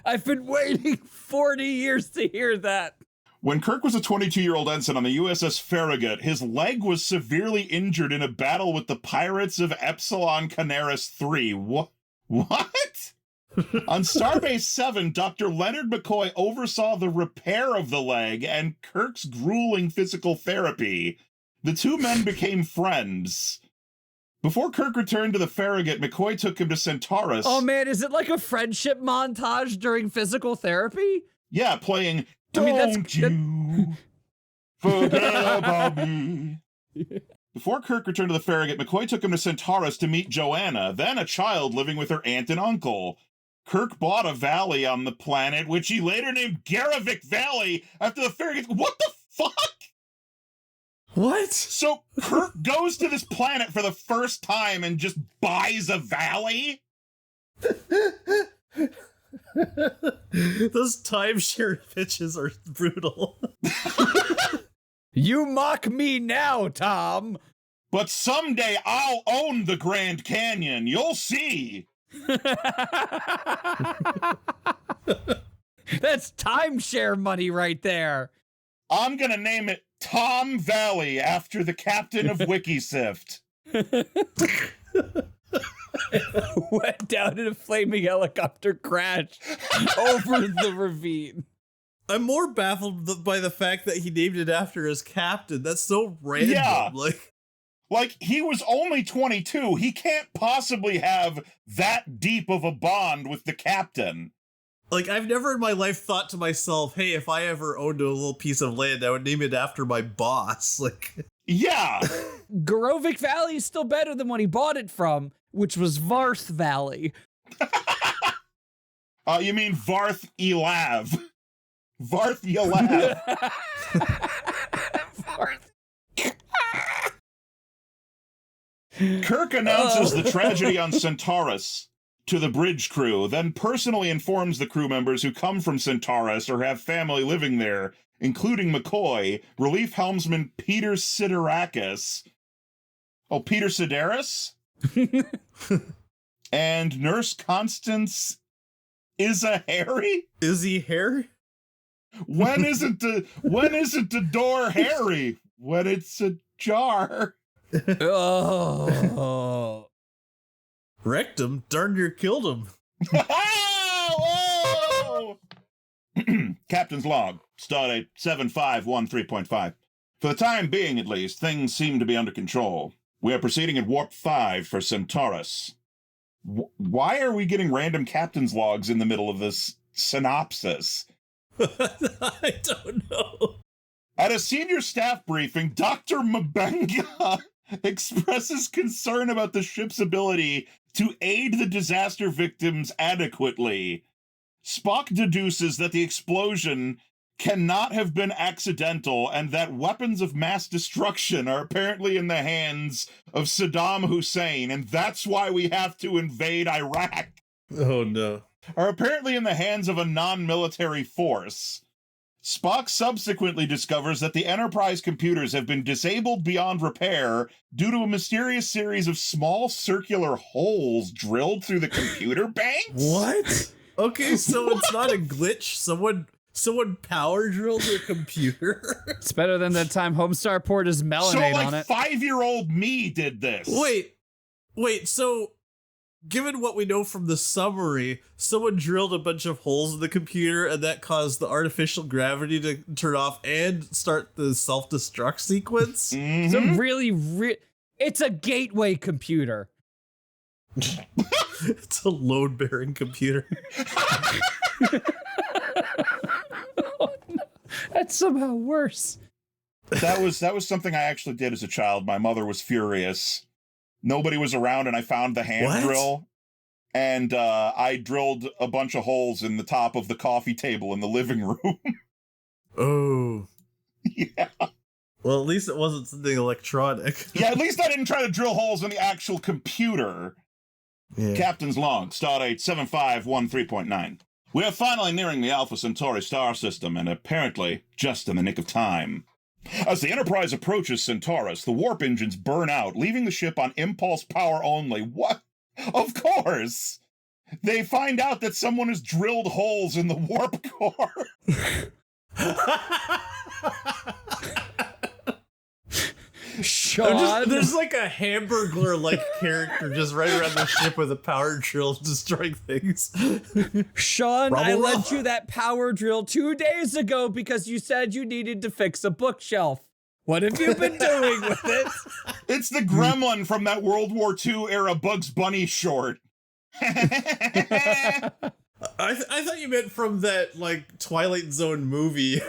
I've been waiting 40 years to hear that. When Kirk was a 22-year-old ensign on the USS Farragut, his leg was severely injured in a battle with the pirates of Epsilon Canaris 3. What? On Starbase 7, Dr. Leonard McCoy oversaw the repair of the leg and Kirk's grueling physical therapy. The two men became friends. Before Kirk returned to the Farragut, McCoy took him to Centaurus. Oh man, is it like a friendship montage during physical therapy? Yeah, playing Don't You Forget About Me. Before Kirk returned to the Farragut, McCoy took him to Centaurus to meet Joanna, then a child living with her aunt and uncle. Kirk bought a valley on the planet, which he later named Garavik Valley after the Farragut. What the fuck? What? So Kirk goes to this planet for the first time and just buys a valley? Those timeshare pitches are brutal. You mock me now, Tom. But someday I'll own the Grand Canyon. You'll see. That's timeshare money right there. I'm gonna name it Tom Valley after the captain of Wiki Sift. went down in a flaming helicopter crash over the ravine. I'm more baffled by the fact that he named it after his captain. That's so random. Yeah. Like he was only 22. He can't possibly have that deep of a bond with the captain. Like, I've never in my life thought to myself, hey, if I ever owned a little piece of land, I would name it after my boss. Like, yeah. Gorovic Valley is still better than when he bought it from, which was Varth Valley. You mean Varth Elav. Varth Elav. Kirk announces the tragedy on Centaurus to the bridge crew, then personally informs the crew members who come from Centaurus or have family living there, including McCoy, relief helmsman Peter Siderakis. Oh, Peter Sideris? And Nurse Constance Harry? is he Harry? When isn't the door hairy? When it's ajar. Oh. Wrecked him, darn near killed him. Oh! Captain's log, stardate 7513.5. For the time being, at least, things seem to be under control. We are proceeding at warp 5 for Centaurus. Why are we getting random captain's logs in the middle of this synopsis? I don't know. At a senior staff briefing, Dr. Mabenga expresses concern about the ship's ability to aid the disaster victims adequately. Spock deduces that the explosion cannot have been accidental and that weapons of mass destruction are apparently in the hands of Saddam Hussein, and that's why we have to invade Iraq. Oh no. Are apparently in the hands of a non-military force. Spock subsequently discovers that the Enterprise computers have been disabled beyond repair due to a mysterious series of small circular holes drilled through the computer banks? What? Okay, so it's not a glitch. Someone power drilled their computer. It's better than that time Homestar poured his melanate on it. So, 5-year-old me did this. Wait, so given what we know from the summary, someone drilled a bunch of holes in the computer and that caused the artificial gravity to turn off and start the self-destruct sequence? Mm-hmm. It's a really it's a gateway computer. It's a load-bearing computer. Oh, no. That's somehow worse. That was something I actually did as a child. My mother was furious. Nobody was around, and I found the hand drill, and I drilled a bunch of holes in the top of the coffee table in the living room. Oh. Yeah. Well, at least it wasn't something electronic. Yeah, at least I didn't try to drill holes in the actual computer. Yeah. Captain's log, stardate 7513.9. We are finally nearing the Alpha Centauri star system, and apparently just in the nick of time. As the Enterprise approaches Centaurus, the warp engines burn out, leaving the ship on impulse power only. What? Of course! They find out that someone has drilled holes in the warp core. Sean, there's like a Hamburglar-like character just right around the ship with a power drill destroying things. Sean, I Rumble. lent you that power drill 2 days ago because you said you needed to fix a bookshelf. What have you been doing with it? It's the gremlin from that World War II era Bugs Bunny short. I thought you meant from that, like, Twilight Zone movie.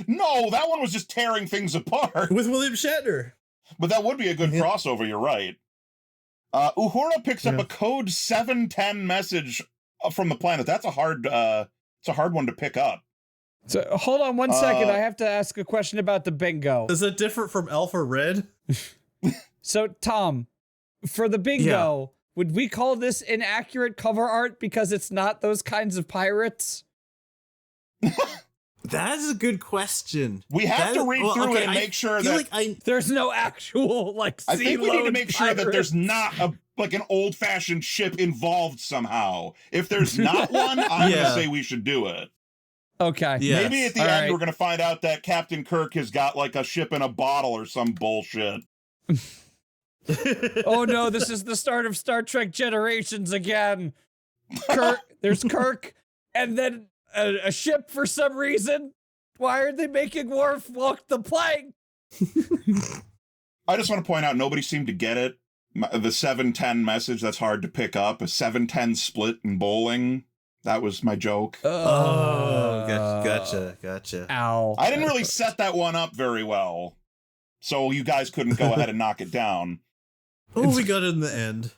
No, that one was just tearing things apart. With William Shatner. But that would be a good crossover, you're right. Uhura picks up a code 710 message from the planet. That's a hard one to pick up. So hold on 1 second. I have to ask a question about the bingo. Is it different from Alpha Red? So, Tom, for the bingo, would we call this inaccurate cover art because it's not those kinds of pirates? That is a good question. We have to read through it and make sure that there's no actual like. I think we need to make pirates. sure that there's not an old-fashioned ship involved somehow. If there's not one, I'm gonna say we should do it. Okay. Yes. Maybe at the end we're gonna find out that Captain Kirk has got like a ship in a bottle or some bullshit. Oh no, this is the start of Star Trek Generations again. There's Kirk, and then a ship for some reason. Why are they making Worf walk the plank? I just want to point out, nobody seemed to get it. The 7-10 message, that's hard to pick up. A 7-10 split in bowling. That was my joke. Gotcha. Ow. I didn't really set that one up very well. So you guys couldn't go ahead and knock it down. Oh, we got it in the end.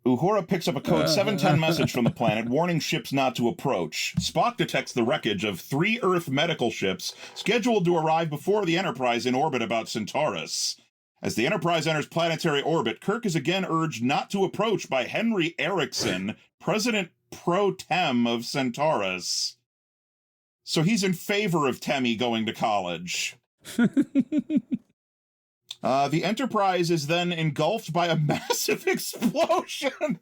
Uhura picks up a code 710 message from the planet warning ships not to approach. Spock detects the wreckage of 3 Earth medical ships scheduled to arrive before the Enterprise in orbit about Centaurus. As the Enterprise enters planetary orbit, Kirk is again urged not to approach by Henry Erickson, President Pro Tem of Centaurus. So he's in favor of Temmie going to college. The Enterprise is then engulfed by a massive explosion.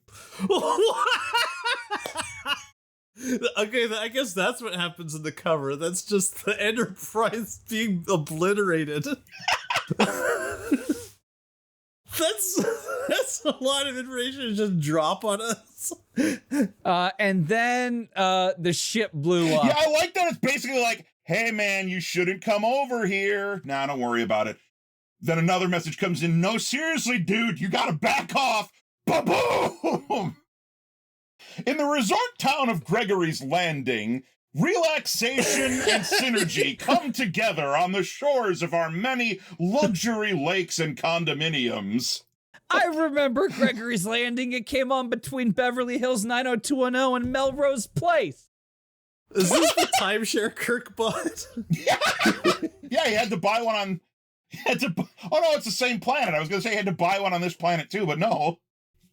Okay, I guess that's what happens in the cover. That's just the Enterprise being obliterated. That's a lot of information to just drop on us. And then the ship blew up. Yeah, I like that. It's basically like, hey man, you shouldn't come over here. Nah, don't worry about it. Then another message comes in. No, seriously, dude, you gotta back off. Ba-boom! In the resort town of Gregory's Landing, relaxation and synergy come together on the shores of our many luxury lakes and condominiums. I remember Gregory's Landing. It came on between Beverly Hills 90210 and Melrose Place. Is this the timeshare Kirk bought? Yeah, he had to buy one on... Oh no, it's the same planet. I was going to say he had to buy one on this planet too, but no.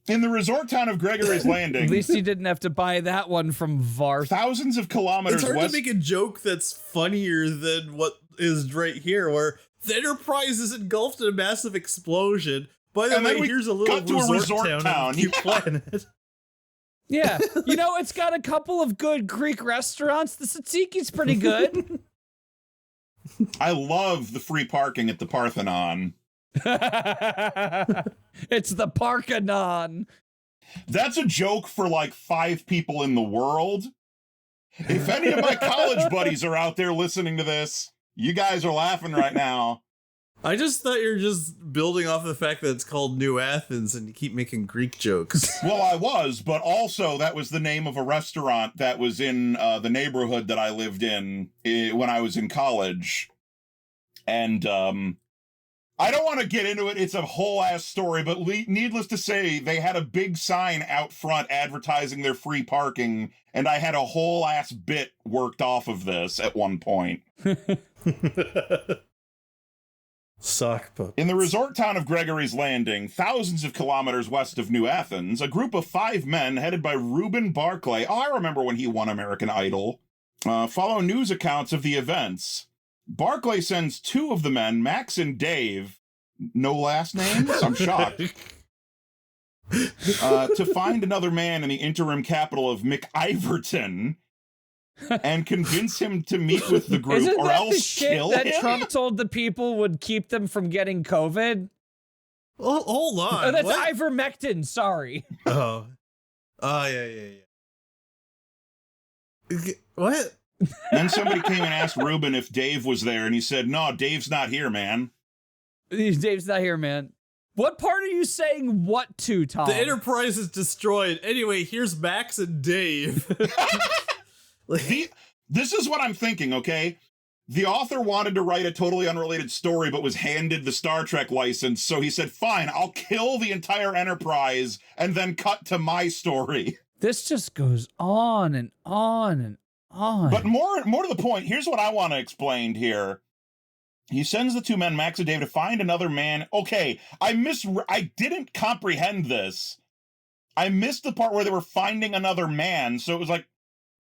In the resort town of Gregory's Landing... At least he didn't have to buy that one from Varth. Thousands of kilometers west... It's hard west... to make a joke that's funnier than what is right here, where the Enterprise is engulfed in a massive explosion. By the way, here's a little resort town on a cute planet. Yeah, you know, it's got a couple of good Greek restaurants. The tsatziki's pretty good. I love the free parking at the Parthenon. It's the Parkanon. That's a joke for like 5 people in the world. If any of my college buddies are out there listening to this, you guys are laughing right now. I just thought you were just building off the fact that it's called New Athens and you keep making Greek jokes. Well, I was, but also that was the name of a restaurant that was in the neighborhood that I lived in when I was in college. And I don't want to get into it. It's a whole ass story, but needless to say, they had a big sign out front advertising their free parking, and I had a whole ass bit worked off of this at one point. Sock puppets. In the resort town of Gregory's Landing, thousands of kilometers west of New Athens, a group of 5 men headed by Reuben Barclay, I remember when he won American Idol, follow news accounts of the events. Barclay sends 2 of the men, Max and Dave, no last names? I'm shocked, to find another man in the interim capital of McIverton and convince him to meet with the group or else kill him. That Trump told the people would keep them from getting COVID? Oh, hold on. Oh, that's what? ivermectin, sorry. Oh. Oh, yeah. What? Then somebody came and asked Reuben if Dave was there, and he said, no, Dave's not here, man. Dave's not here, man. What part are you saying what to, Tom? The Enterprise is destroyed. Anyway, here's Max and Dave. This is what I'm thinking, okay? The author wanted to write a totally unrelated story, but was handed the Star Trek license, so he said, fine, I'll kill the entire Enterprise and then cut to my story. This just goes on and on and on. But more to the point, here's what I want to explain here. He sends the 2 men, Max and Dave, to find another man. Okay, I didn't comprehend this. I missed the part where they were finding another man, so it was like,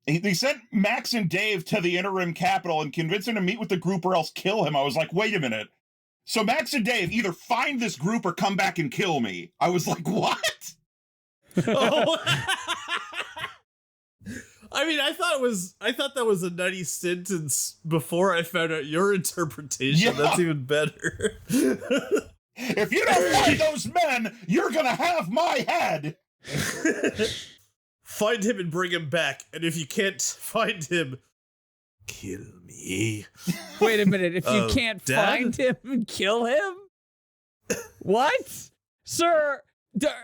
he sent Max and Dave to the interim capital and convinced him to meet with the group or else kill him. I was like, wait a minute. So Max and Dave either find this group or come back and kill me. I was like, what? Oh. I mean, I thought that was a nutty sentence before I found out your interpretation. Yeah. That's even better. If you don't find those men, you're gonna have my head. Find him and bring him back. And if you can't find him, kill me. Wait a minute. If you can't Dad? find him, kill him? What? Sir,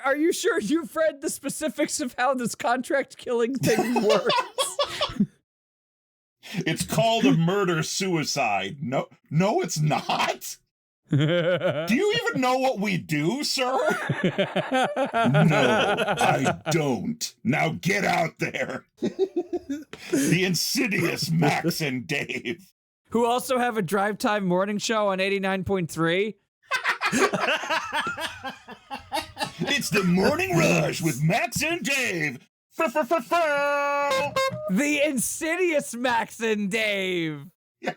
are you sure you've read the specifics of how this contract killing thing works? It's called a murder-suicide. No, it's not. Do you even know what we do, sir? No, I don't. Now get out there. The insidious Max and Dave. Who also have a drive time morning show on 89.3. It's the Morning Rush with Max and Dave. The insidious Max and Dave. Yeah.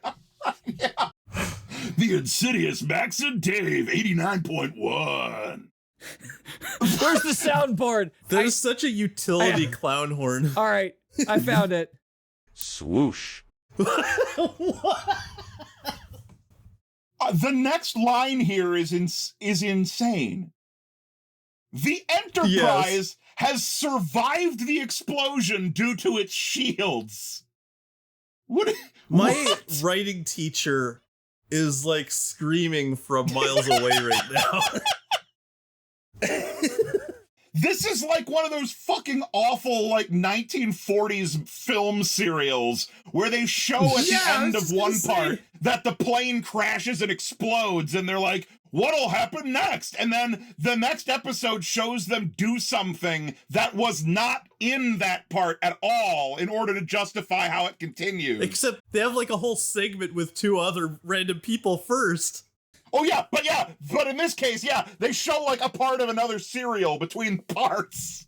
The insidious Max and Dave, 89.1. Where's the soundboard? There's such a utility clown horn. All right, I found it. Swoosh. The next line here is insane. The Enterprise has survived the explosion due to its shields. My writing teacher is like screaming from miles away right now. This is like one of those fucking awful like 1940s film serials where they show at the end of one part that the plane crashes and explodes and they're like, what'll happen next? And then the next episode shows them do something that was not in that part at all in order to justify how it continues. Except they have like a whole segment with two other random people first. Oh but in this case, they show like a part of another serial between parts.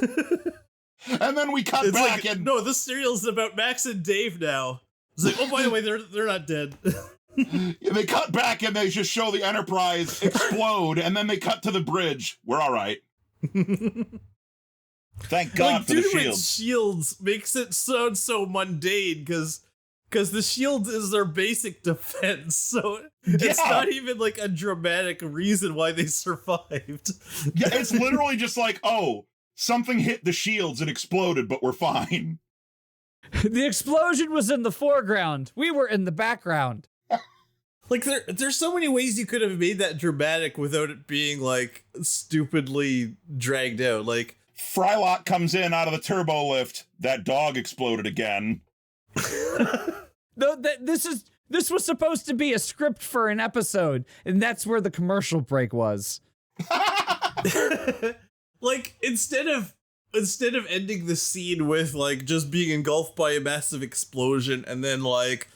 And then we cut back and... No, this serial's about Max and Dave now. It's like, oh, by the way, they're not dead. They cut back and they just show the Enterprise explode, and then they cut to the bridge. We're all right. Thank God for the shields. Shields makes it sound so mundane because the shield is their basic defense, so it's not even like a dramatic reason why they survived. Yeah, it's literally just like, oh, something hit the shields and exploded, but we're fine. The explosion was in the foreground. We were in the background. Like there's so many ways you could have made that dramatic without it being like stupidly dragged out. Like Frylock comes in out of the turbo lift. That dog exploded again. No, this was supposed to be a script for an episode, and that's where the commercial break was. Like instead of ending the scene with like just being engulfed by a massive explosion and then like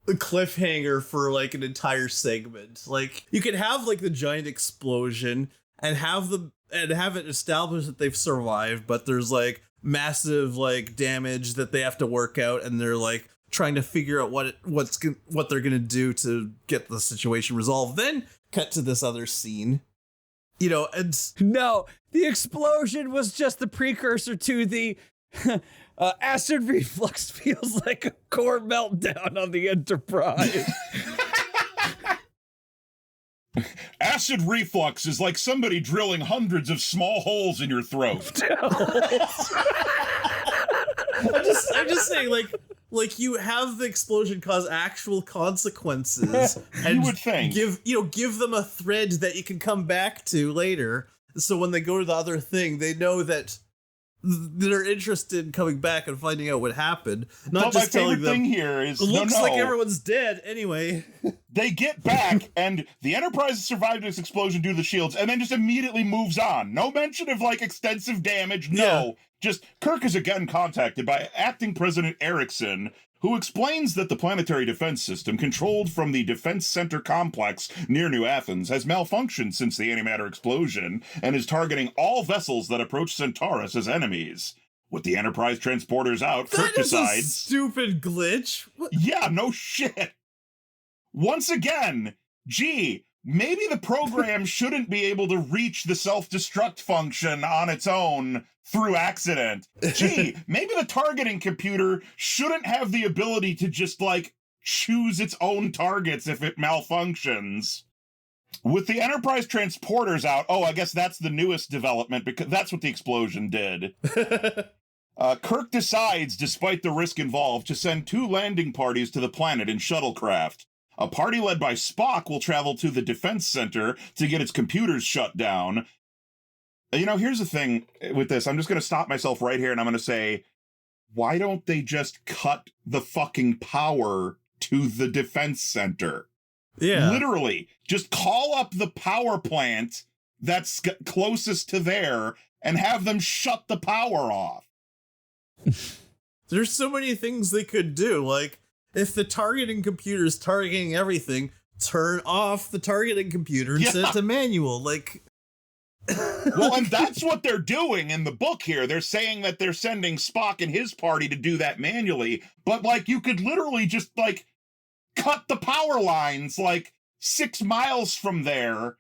a cliffhanger for like an entire segment, like you could have like the giant explosion and have it established that they've survived, but there's like massive like damage that they have to work out, and they're like trying to figure out what they're gonna do to get the situation resolved. Then cut to this other scene, you know, and no, the explosion was just the precursor to the acid reflux feels like a core meltdown on the Enterprise. Acid reflux is like somebody drilling hundreds of small holes in your throat. I'm just saying, like you have the explosion cause actual consequences, and you would think give them a thread that you can come back to later. So when they go to the other thing, they know that they're interested in coming back and finding out what happened. Not just telling them. Thing here is it looks like everyone's dead anyway. They get back, and the Enterprise survived this explosion due to the shields, and then just immediately moves on. No mention of like extensive damage. No, just Kirk is again contacted by Acting President Erickson, who explains that the planetary defense system controlled from the Defense Center complex near New Athens has malfunctioned since the antimatter explosion and is targeting all vessels that approach Centaurus as enemies. With the Enterprise transporters out, Kirk decides... a stupid glitch. What? Yeah, no shit. Once again, maybe the program shouldn't be able to reach the self-destruct function on its own through accident. Maybe the targeting computer shouldn't have the ability to just, like, choose its own targets if it malfunctions. With the Enterprise transporters out, I guess that's the newest development, because that's what the explosion did. Kirk decides, despite the risk involved, to send 2 landing parties to the planet in shuttlecraft. A party led by Spock will travel to the defense center to get its computers shut down. Here's the thing with this. I'm just going to stop myself right here, and I'm going to say, why don't they just cut the fucking power to the defense center? Yeah. Literally, just call up the power plant that's closest to there and have them shut the power off. There's so many things they could do. Like, if the targeting computer is targeting everything, turn off the targeting computer and set it to manual. Like, well, and that's what they're doing in the book here. They're saying that they're sending Spock and his party to do that manually. But, like, you could literally just, like, cut the power lines, like, 6 miles from there,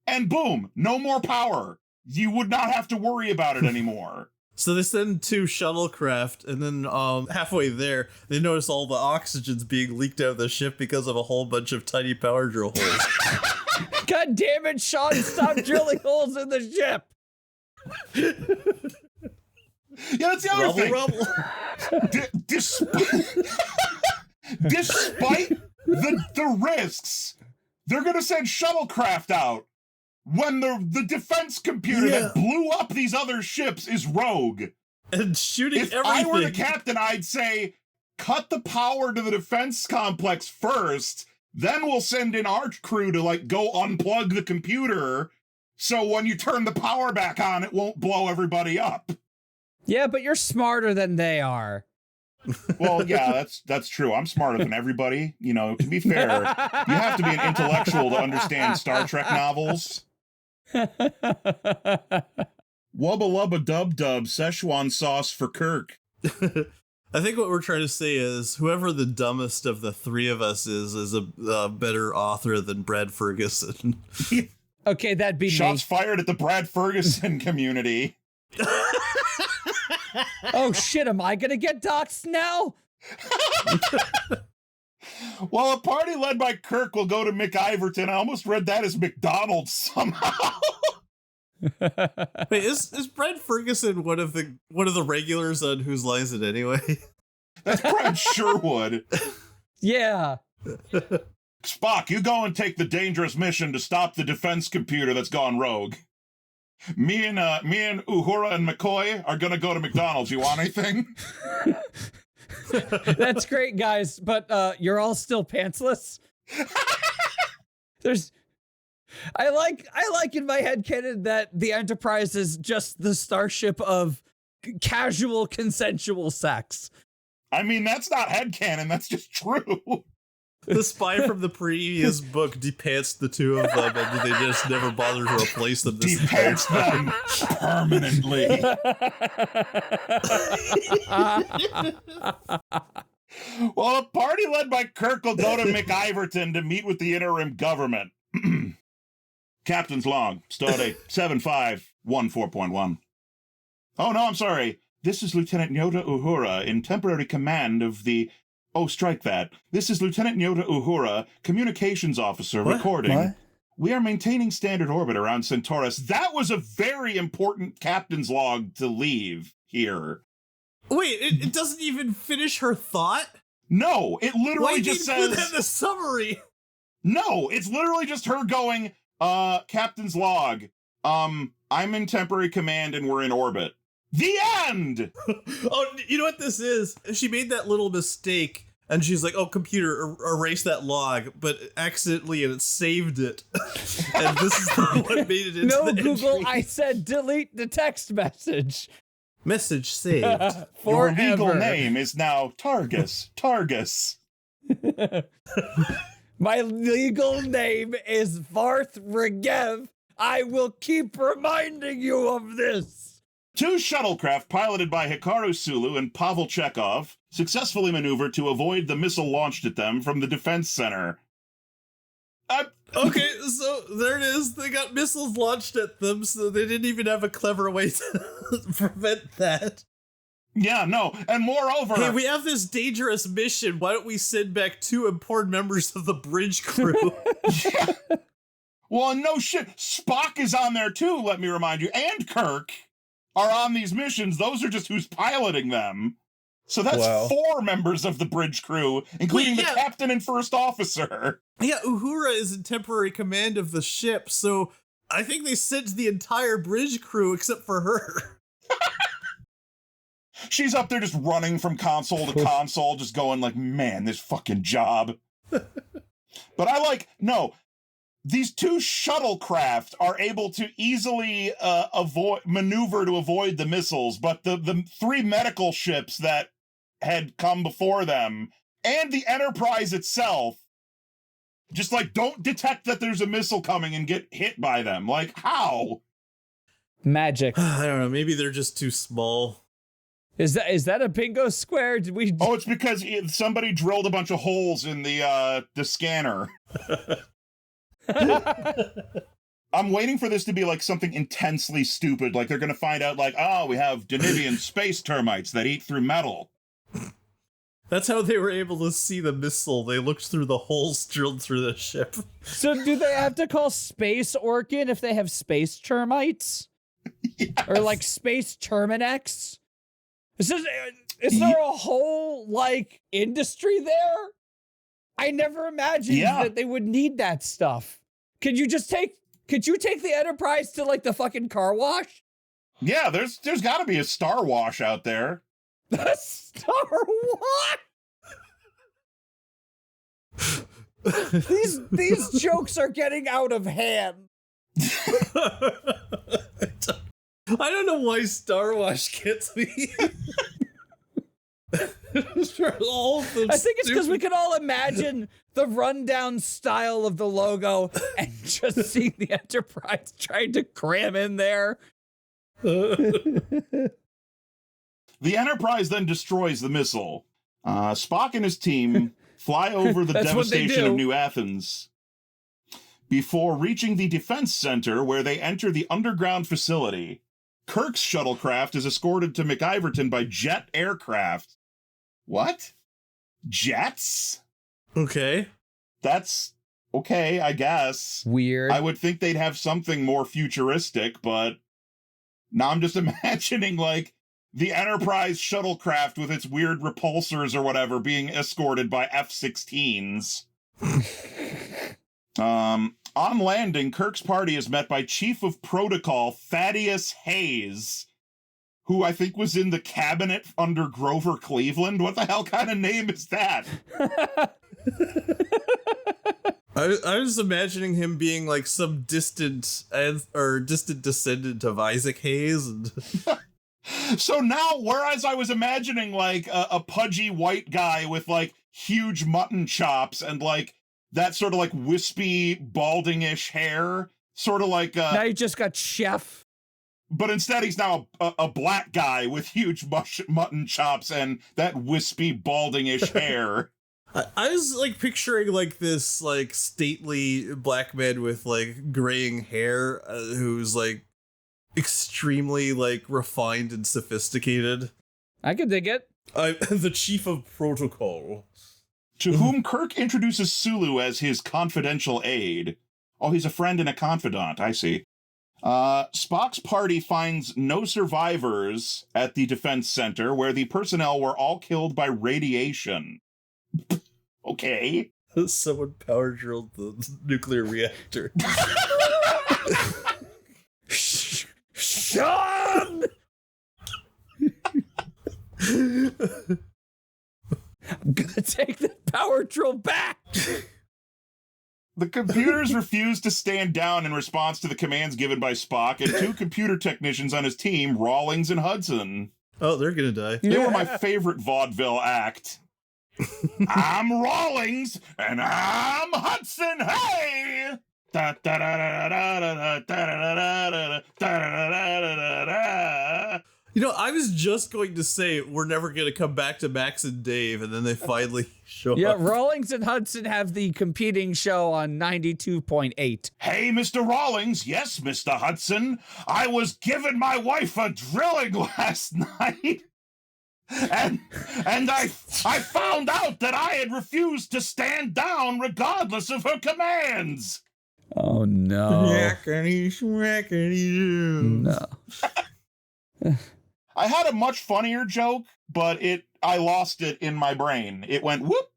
and boom, no more power. You would not have to worry about it anymore. So they send 2 shuttlecraft, and then halfway there, they notice all the oxygen's being leaked out of the ship because of a whole bunch of tiny power drill holes. God damn it, Sean, stop drilling holes in the ship. Yeah, that's the other thing. Rubble. Despite the risks, they're going to send shuttlecraft out when the defense computer that blew up these other ships is rogue. And shooting if everything. I were the captain, I'd say, cut the power to the defense complex first, then we'll send in our crew to, like, go unplug the computer, so when you turn the power back on, it won't blow everybody up. Yeah, but you're smarter than they are. Well, yeah, that's true. I'm smarter than everybody. To be fair, you have to be an intellectual to understand Star Trek novels. Wubba lubba dub dub Szechuan sauce for Kirk. I think what we're trying to say is whoever the dumbest of the 3 of us is a better author than Brad Ferguson. Okay, that'd be Shots me. fired at the Brad Ferguson community. Oh shit, am I gonna get doxxed now? Well, a party led by Kirk will go to McIverton. I almost read that as McDonald's somehow. Wait, is Brad Ferguson one of the regulars on Whose Line Is It Anyway? That's Brad Sherwood. Yeah. Spock, you go and take the dangerous mission to stop the defense computer that's gone rogue. Me and Uhura and McCoy are gonna go to McDonald's. You want anything? That's great, guys, but you're all still pantsless. I like in my head canon that the Enterprise is just the starship of casual consensual sex. I mean, that's not headcanon, that's just true. The spy from the previous book depantsed the 2 of them, and they just never bothered to replace them. Depantsed them permanently. Well, a party led by Kirk will go to McIverton to meet with the interim government. Captain's log, stardate 7514.1. Oh, no, I'm sorry. This is Lieutenant Nyota Uhura in temporary command of the... Oh, strike that. This is Lieutenant Nyota Uhura, communications officer, recording. What? We are maintaining standard orbit around Centaurus. That was a very important captain's log to leave here. Wait, it doesn't even finish her thought? No, it literally just says... Why did you put that in the summary? No, it's literally just her going, captain's log, I'm in temporary command and we're in orbit. The end! Oh, you know what this is? She made that little mistake, and she's like, oh, computer, erase that log, but accidentally, and it saved it. And this is what made it into No, the Google, entry. I said delete the text message. Message saved. Your Forever. legal name is now Targus. Targus. My legal name is Varth Regev. I will keep reminding you of this. 2 shuttlecraft piloted by Hikaru Sulu and Pavel Chekhov successfully maneuvered to avoid the missile launched at them from the defense center. Okay, so there it is. They got missiles launched at them, so they didn't even have a clever way to prevent that. Yeah, no, and moreover... Hey, we have this dangerous mission. Why don't we send back 2 important members of the bridge crew? Yeah. Well, no shit. Spock is on there too, let me remind you. And Kirk are on these missions. Those are just who's piloting them. So that's 4 members of the bridge crew, including the captain and first officer. Yeah, Uhura is in temporary command of the ship, so I think they sent the entire bridge crew except for her. She's up there just running from console to console, just going like, man, this fucking job. But these 2 shuttlecraft are able to easily maneuver to avoid the missiles, but the 3 medical ships that had come before them and the Enterprise itself just like don't detect that there's a missile coming and get hit by them. Like, how? Magic. I don't know. Maybe they're just too small. Is that a bingo square? Did we? Oh, it's because somebody drilled a bunch of holes in the scanner. I'm waiting for this to be like something intensely stupid. Like they're going to find out like, oh, we have Denivian space termites that eat through metal. That's how they were able to see the missile. They looked through the holes drilled through the ship. So do they have to call Space Orchid if they have space termites? Yes. Or like Space Terminex? Is there a whole like industry there? I never imagined that they would need that stuff. Could you take the Enterprise to like the fucking car wash? Yeah, there's got to be a Star Wash out there. The Star Wash. These jokes are getting out of hand. I don't know why Star Wash gets me. I think it's because we can all imagine the rundown style of the logo and just seeing the Enterprise trying to cram in there. The Enterprise then destroys the missile. Spock and his team fly over the devastation of New Athens before reaching the defense center where they enter the underground facility. Kirk's shuttlecraft is escorted to McIverton by jet aircraft. What? Jets? Okay. That's okay, I guess. Weird. I would think they'd have something more futuristic, but now I'm just imagining, like, the Enterprise shuttlecraft with its weird repulsors or whatever being escorted by F-16s. On landing, Kirk's party is met by Chief of Protocol Thaddeus Hayes, who I think was in the cabinet under Grover Cleveland. What the hell kind of name is that? I was imagining him being like some distant descendant of Isaac Hayes. And So now, whereas I was imagining like a pudgy white guy with like huge mutton chops and like that sort of like wispy, balding-ish hair, sort of like now you just got Chef. But instead he's now a black guy with huge mutton chops and that wispy, balding-ish hair. I was like picturing like this like stately black man with like graying hair who's like extremely like refined and sophisticated. I could dig it. The Chief of Protocol. To whom Kirk introduces Sulu as his confidential aide. Oh, he's a friend and a confidant, I see. Spock's party finds no survivors at the defense center, where the personnel were all killed by radiation. Okay. Someone power drilled the nuclear reactor. Sean! I'm gonna take the power drill back. The computers refuse to stand down in response to the commands given by Spock, and 2 computer technicians on his team, Rawlings and Hudson. Oh, they're gonna die. They were my favorite vaudeville act. I'm Rawlings, and I'm Hudson, hey! You know, I was just going to say we're never going to come back to Max and Dave, and then they finally show up. Yeah, Rawlings and Hudson have the competing show on 92.8. Hey, Mr. Rawlings. Yes, Mr. Hudson. I was giving my wife a drilling last night. And I found out that I had refused to stand down regardless of her commands. Oh no. No. I had a much funnier joke, but I lost it in my brain. It went whoop.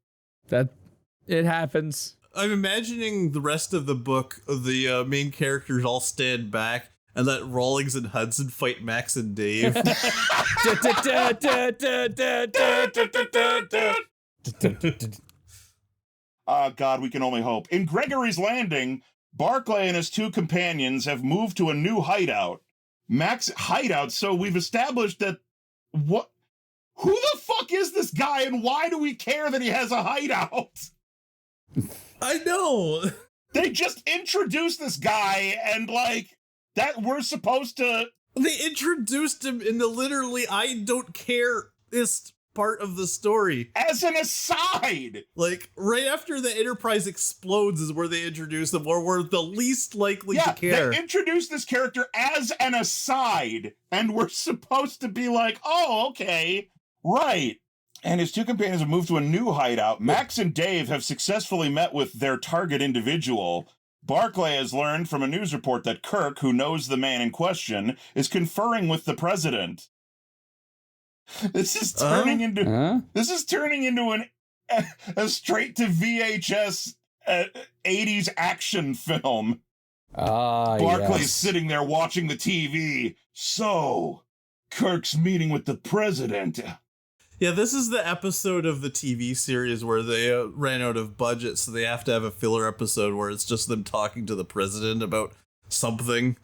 That it happens. I'm imagining the rest of the book, the main characters all stand back and let Rawlings and Hudson fight Max and Dave. God, we can only hope. In Gregory's Landing, Barclay and his two companions have moved to a new hideout. So we've established that who the fuck is this guy and why do we care that he has a hideout? I know. They just introduced this guy and that we're supposed to... They introduced him in the literally I don't care-ist part of the story. As an aside! Right after the Enterprise explodes is where they introduce him, or we're the least likely to care. They introduced this character as an aside, and we're supposed to be like, oh, okay, right. And his two companions have moved to a new hideout. Max and Dave have successfully met with their target individual. Barclay has learned from a news report that Kirk, who knows the man in question, is conferring with the president. This is turning into a straight to VHS 80s action film. Barclay's sitting there watching the TV. So, Kirk's meeting with the president. Yeah, this is the episode of the TV series where they ran out of budget, so they have to have a filler episode where it's just them talking to the president about something.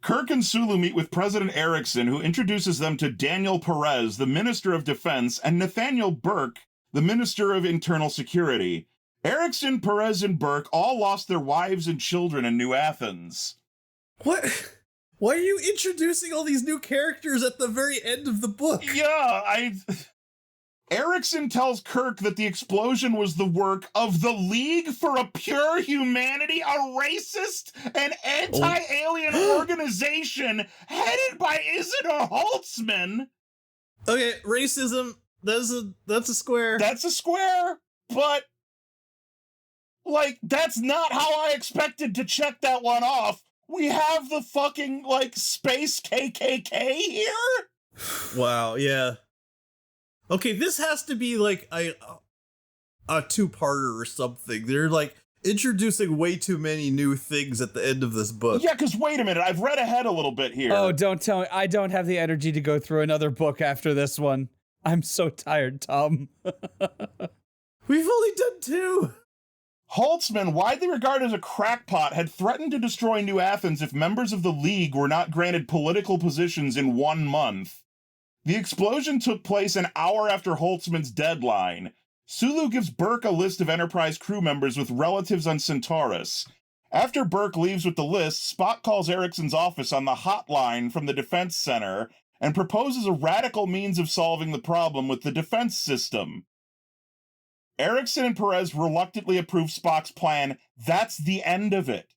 Kirk and Sulu meet with President Erickson, who introduces them to Daniel Perez, the Minister of Defense, and Nathaniel Burke, the Minister of Internal Security. Erickson, Perez, and Burke all lost their wives and children in New Athens. What? Why are you introducing all these new characters at the very end of the book? Yeah, Erickson tells Kirk that the explosion was the work of the League for a Pure Humanity, a racist and anti-alien organization headed by Isidore Holtzman. Okay, racism, that's a square. That's a square, but that's not how I expected to check that one off. We have the fucking, space KKK here? Wow, yeah. Okay, this has to be, a two-parter or something. They're, introducing way too many new things at the end of this book. Yeah, because wait a minute, I've read ahead a little bit here. Oh, don't tell me. I don't have the energy to go through another book after this one. I'm so tired, Tom. We've only done two. Holtzman, widely regarded as a crackpot, had threatened to destroy New Athens if members of the League were not granted political positions in 1 month. The explosion took place an hour after Holtzman's deadline. Sulu gives Burke a list of Enterprise crew members with relatives on Centaurus. After Burke leaves with the list, Spock calls Erickson's office on the hotline from the Defense Center and proposes a radical means of solving the problem with the defense system. Erickson and Perez reluctantly approve Spock's plan. That's the end of it.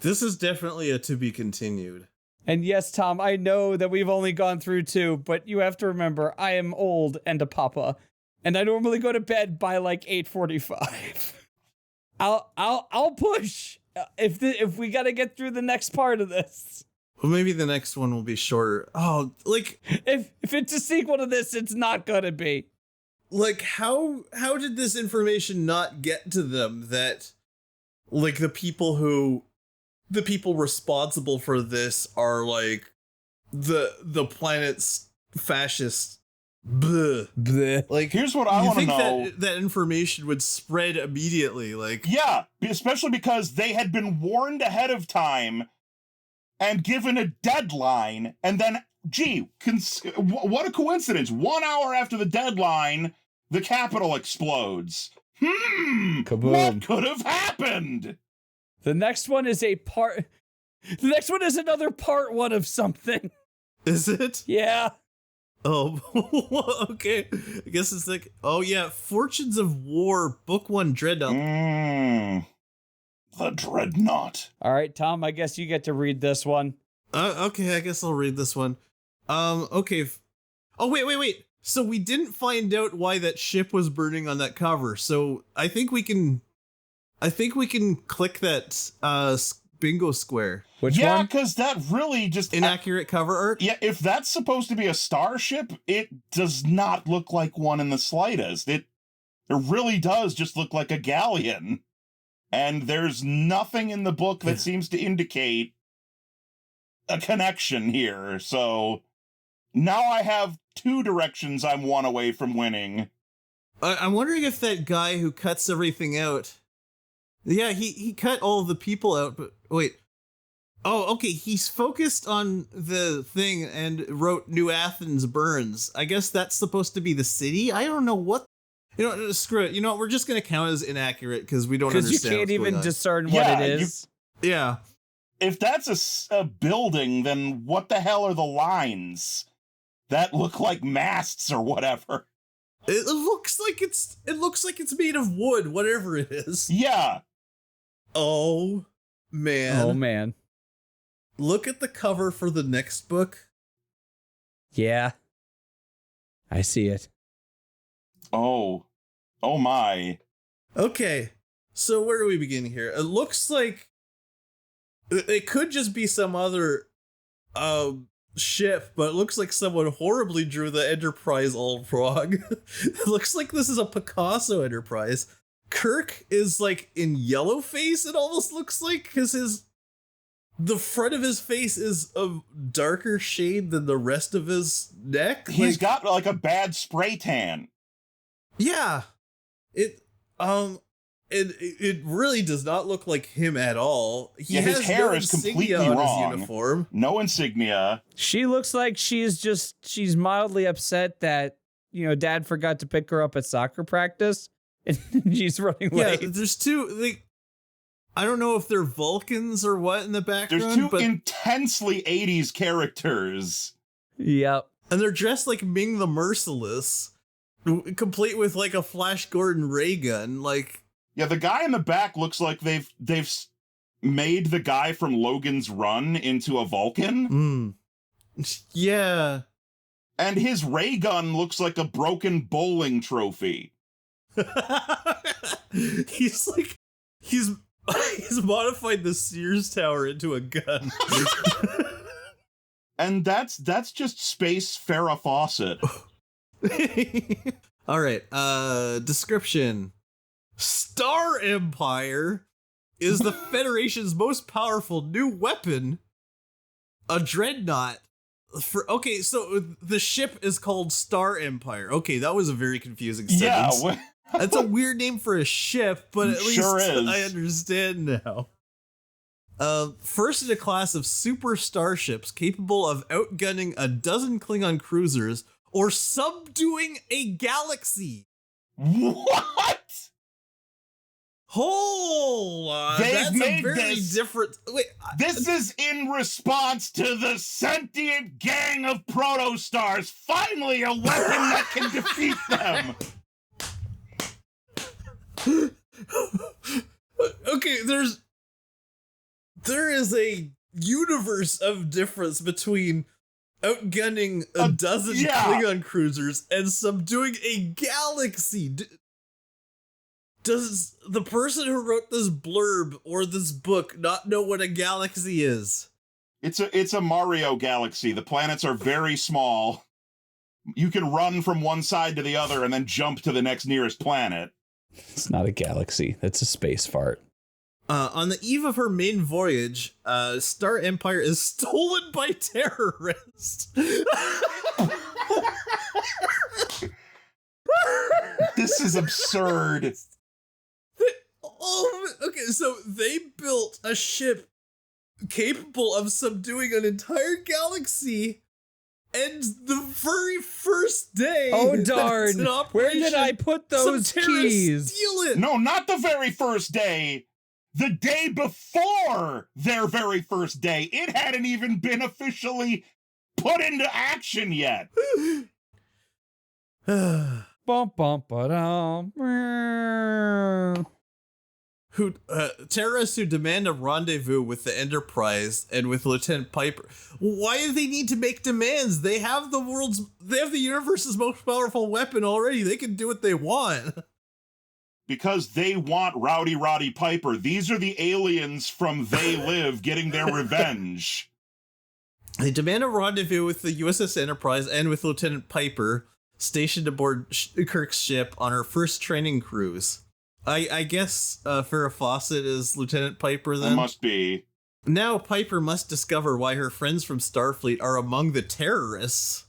This is definitely a to be continued. And yes, Tom, I know that we've only gone through 2, but you have to remember, I am old and a papa, and I normally go to bed by 8:45. I'll push if we gotta get through the next part of this. Well, maybe the next one will be shorter. Oh, if it's a sequel to this, it's not gonna be. How did this information not get to them that, the people responsible for this are, the planet's fascist. Bleh. Bleh. Here's what I want to know. That information would spread immediately, Yeah, especially because they had been warned ahead of time and given a deadline, and then, what a coincidence. 1 hour after the deadline, the Capitol explodes. Kaboom. What could have happened? The next one is another part 1 of something. Is it? Yeah. Oh, okay. I guess it's oh yeah, Fortunes of War, Book 1, Dreadnought. The Dreadnought. All right, Tom, I guess you get to read this one. Okay, I guess I'll read this one. Okay. Oh, wait. So we didn't find out why that ship was burning on that cover. So I think we can I think we can click that bingo square. Which yeah, one? because that really just Inaccurate cover art? Yeah, if that's supposed to be a starship, it does not look like one in the slightest. It really does just look like a galleon. And there's nothing in the book that seems to indicate a connection here. So now I have 2 directions I'm one away from winning. I'm wondering if that guy who cuts everything out... Yeah, he cut all the people out, but wait. Oh, okay, he's focused on the thing and wrote New Athens burns. I guess that's supposed to be the city? I don't know what... You know, screw it. You know what, we're just going to count as inaccurate because we don't understand Because you can't even discern what Yeah, it is. Yeah. If that's a building, then what the hell are the lines that look like masts or whatever? It looks like it's made of wood, whatever it is. Yeah. Oh, man. Oh, man. Look at the cover for the next book. Yeah. I see it. Oh my. Okay, so where do we begin here? It looks like it could just be some other ship, but it looks like someone horribly drew the Enterprise all wrong. It looks like this is a Picasso Enterprise. Kirk is like in yellow face, it almost looks like, because the front of his face is a darker shade than the rest of his neck. He's got like a bad spray tan. Yeah. It really does not look like him at all. His hair is completely on wrong. His uniform. No insignia. She looks like she's mildly upset that, Dad forgot to pick her up at soccer practice and she's running late. Yeah, there's 2, I don't know if they're Vulcans or what in the background. There's 2 but, intensely 80s characters. Yep. and they're dressed like Ming the Merciless, complete with like a Flash Gordon ray gun. Like, yeah, the guy in the back looks like they've made the guy from Logan's Run into a Vulcan. Yeah. And his ray gun looks like a broken bowling trophy. He's modified the Sears Tower into a gun. And that's just space Farrah Fawcett. All right. Description. Star Empire is the Federation's most powerful new weapon. A Dreadnought. Okay, so the ship is called Star Empire. Okay, that was a very confusing sentence. Yeah. That's a weird name for a ship, but at least Sure is. I understand now. First in a class of super starships capable of outgunning a dozen Klingon cruisers or subduing a galaxy. What? Hold on. They've That's made a very this- different... Wait, This is in response to the sentient gang of protostars. Finally, a weapon that can defeat them. okay, there is a universe of difference between outgunning a dozen yeah. Klingon cruisers and subduing a galaxy. Does the person who wrote this blurb or this book not know what a galaxy is? It's a Mario galaxy. The planets are very small. You can run from one side to the other and then jump to the next nearest planet. It's not a galaxy. That's a space fart. On the eve of her main voyage, Star Empire is stolen by terrorists. This is absurd. Oh, okay, so they built a ship capable of subduing an entire galaxy, and the very first day... Oh, that's darn. in Where did operation, I put those some terrorists keys? steal it. No, not the very first day. The day before their very first day. It hadn't even been officially put into action yet. Bum, bum, ba-dum. Terrorists who demand a rendezvous with the Enterprise and with Lieutenant Piper. Why do they need to make demands? They have the universe's most powerful weapon already. They can do what they want. Because they want Rowdy Roddy Piper. These are the aliens from They Live getting their revenge. They demand a rendezvous with the USS Enterprise and with Lieutenant Piper, stationed aboard Kirk's ship on her first training cruise. I guess Farrah Fawcett is Lieutenant Piper then? It must be. Now Piper must discover why her friends from Starfleet are among the terrorists,